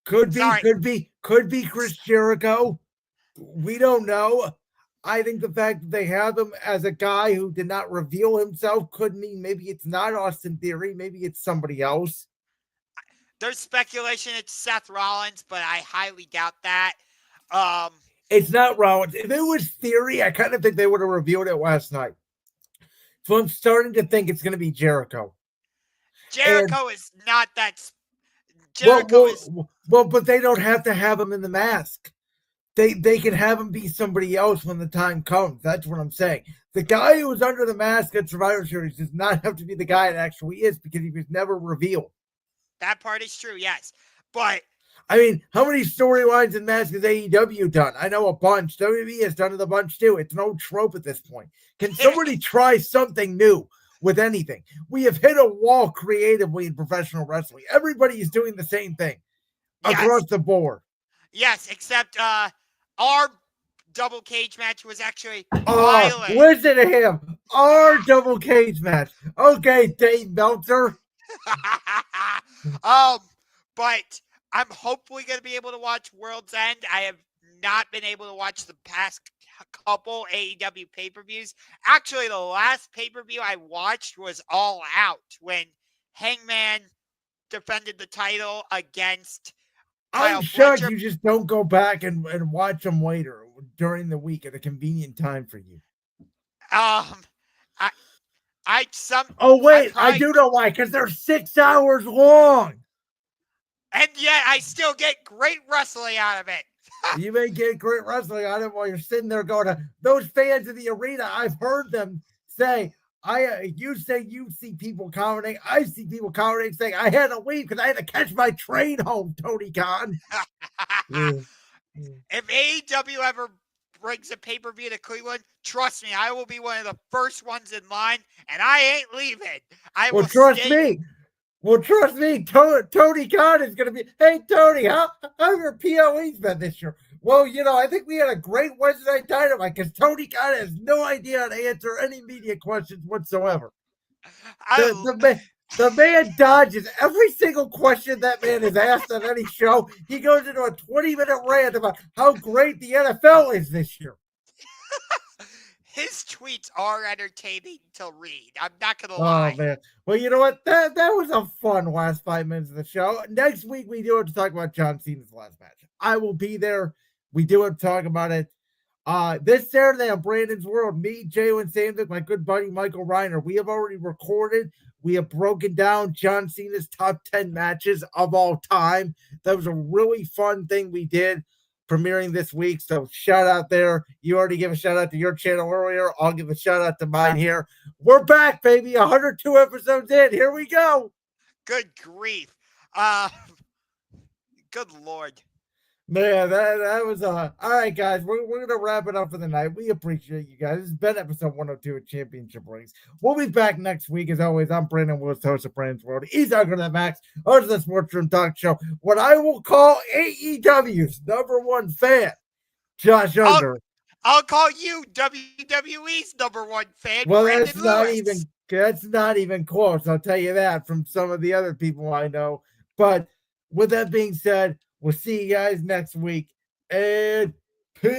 Could be Chris Jericho. We don't know. I think the fact that they have him as a guy who did not reveal himself could mean maybe it's not Austin Theory. Maybe it's somebody else. There's speculation it's Seth Rollins, but I highly doubt that. It's not Rollins. If it was Theory, I kind of think they would have revealed it last night. So I'm starting to think it's going to be Jericho. Jericho is not that. But they don't have to have him in the mask. They can have him be somebody else when the time comes. That's what I'm saying. The guy who was under the mask at Survivor Series does not have to be the guy it actually is because he was never revealed. That part is true, yes. But I mean, how many storylines in Mask has AEW done? I know a bunch. WWE has done it a bunch too. It's an old trope at this point. Can somebody try something new with anything? We have hit a wall creatively in professional wrestling. Everybody is doing the same thing across the board. Yes, except our double cage match was actually violent. Listen to him. Our double cage match. Okay, Dave Meltzer. But I'm hopefully going to be able to watch World's End. I have not been able to watch the past couple AEW pay-per-views. Actually, the last pay-per-view I watched was All Out when Hangman defended the title against I'm shocked you just don't go back and watch them later during the week at a convenient time for you. I do know why, because they're 6 hours long. And yet I still get great wrestling out of it. You may get great wrestling out of it while you're sitting there going, those fans in the arena, I've heard them say, you say you see people commenting. I see people commenting saying I had to leave because I had to catch my train home, Tony Khan. If AEW ever brings a pay-per-view to Cleveland, trust me, I will be one of the first ones in line, and I ain't leaving. I Well, will trust stay. me. Well, trust me. Tony Khan is going to be. Hey, Tony, how your POEs been this year? Well, I think we had a great Wednesday night dynamite because Tony Khan has no idea how to answer any media questions whatsoever. The man dodges every single question that man is asked on any show. He goes into a 20-minute rant about how great the NFL is this year. His tweets are entertaining to read. I'm not going to Oh, lie. man. Well, you know what? That was a fun last 5 minutes of the show. Next week, we do have to talk about John Cena's last match. I will be there. We do have to talk about it. This Saturday on Brandon's World, me, Jalen Sandvik, my good buddy Michael Reiner, we have already recorded. We have broken down John Cena's top 10 matches of all time. That was a really fun thing we did premiering this week. So shout out there. You already gave a shout out to your channel earlier. I'll give a shout out to mine here. We're back, baby. 102 episodes in. Here we go. Good grief. Good Lord. Man, that was all right, guys. We're gonna wrap it up for the night. We appreciate you guys. This has been episode 102 of Championship Rings. We'll be back next week. As always, I'm Brandon Willis, host of Brandon's World. He's Ungar the Max, host of the Sports Room Talk Show. What I will call AEW's #1 fan, Josh Ungar. I'll call you WWE's #1 fan. Well, Brandon Lewis. that's not even close. I'll tell you that from some of the other people I know. But with that being said, we'll see you guys next week. And peace.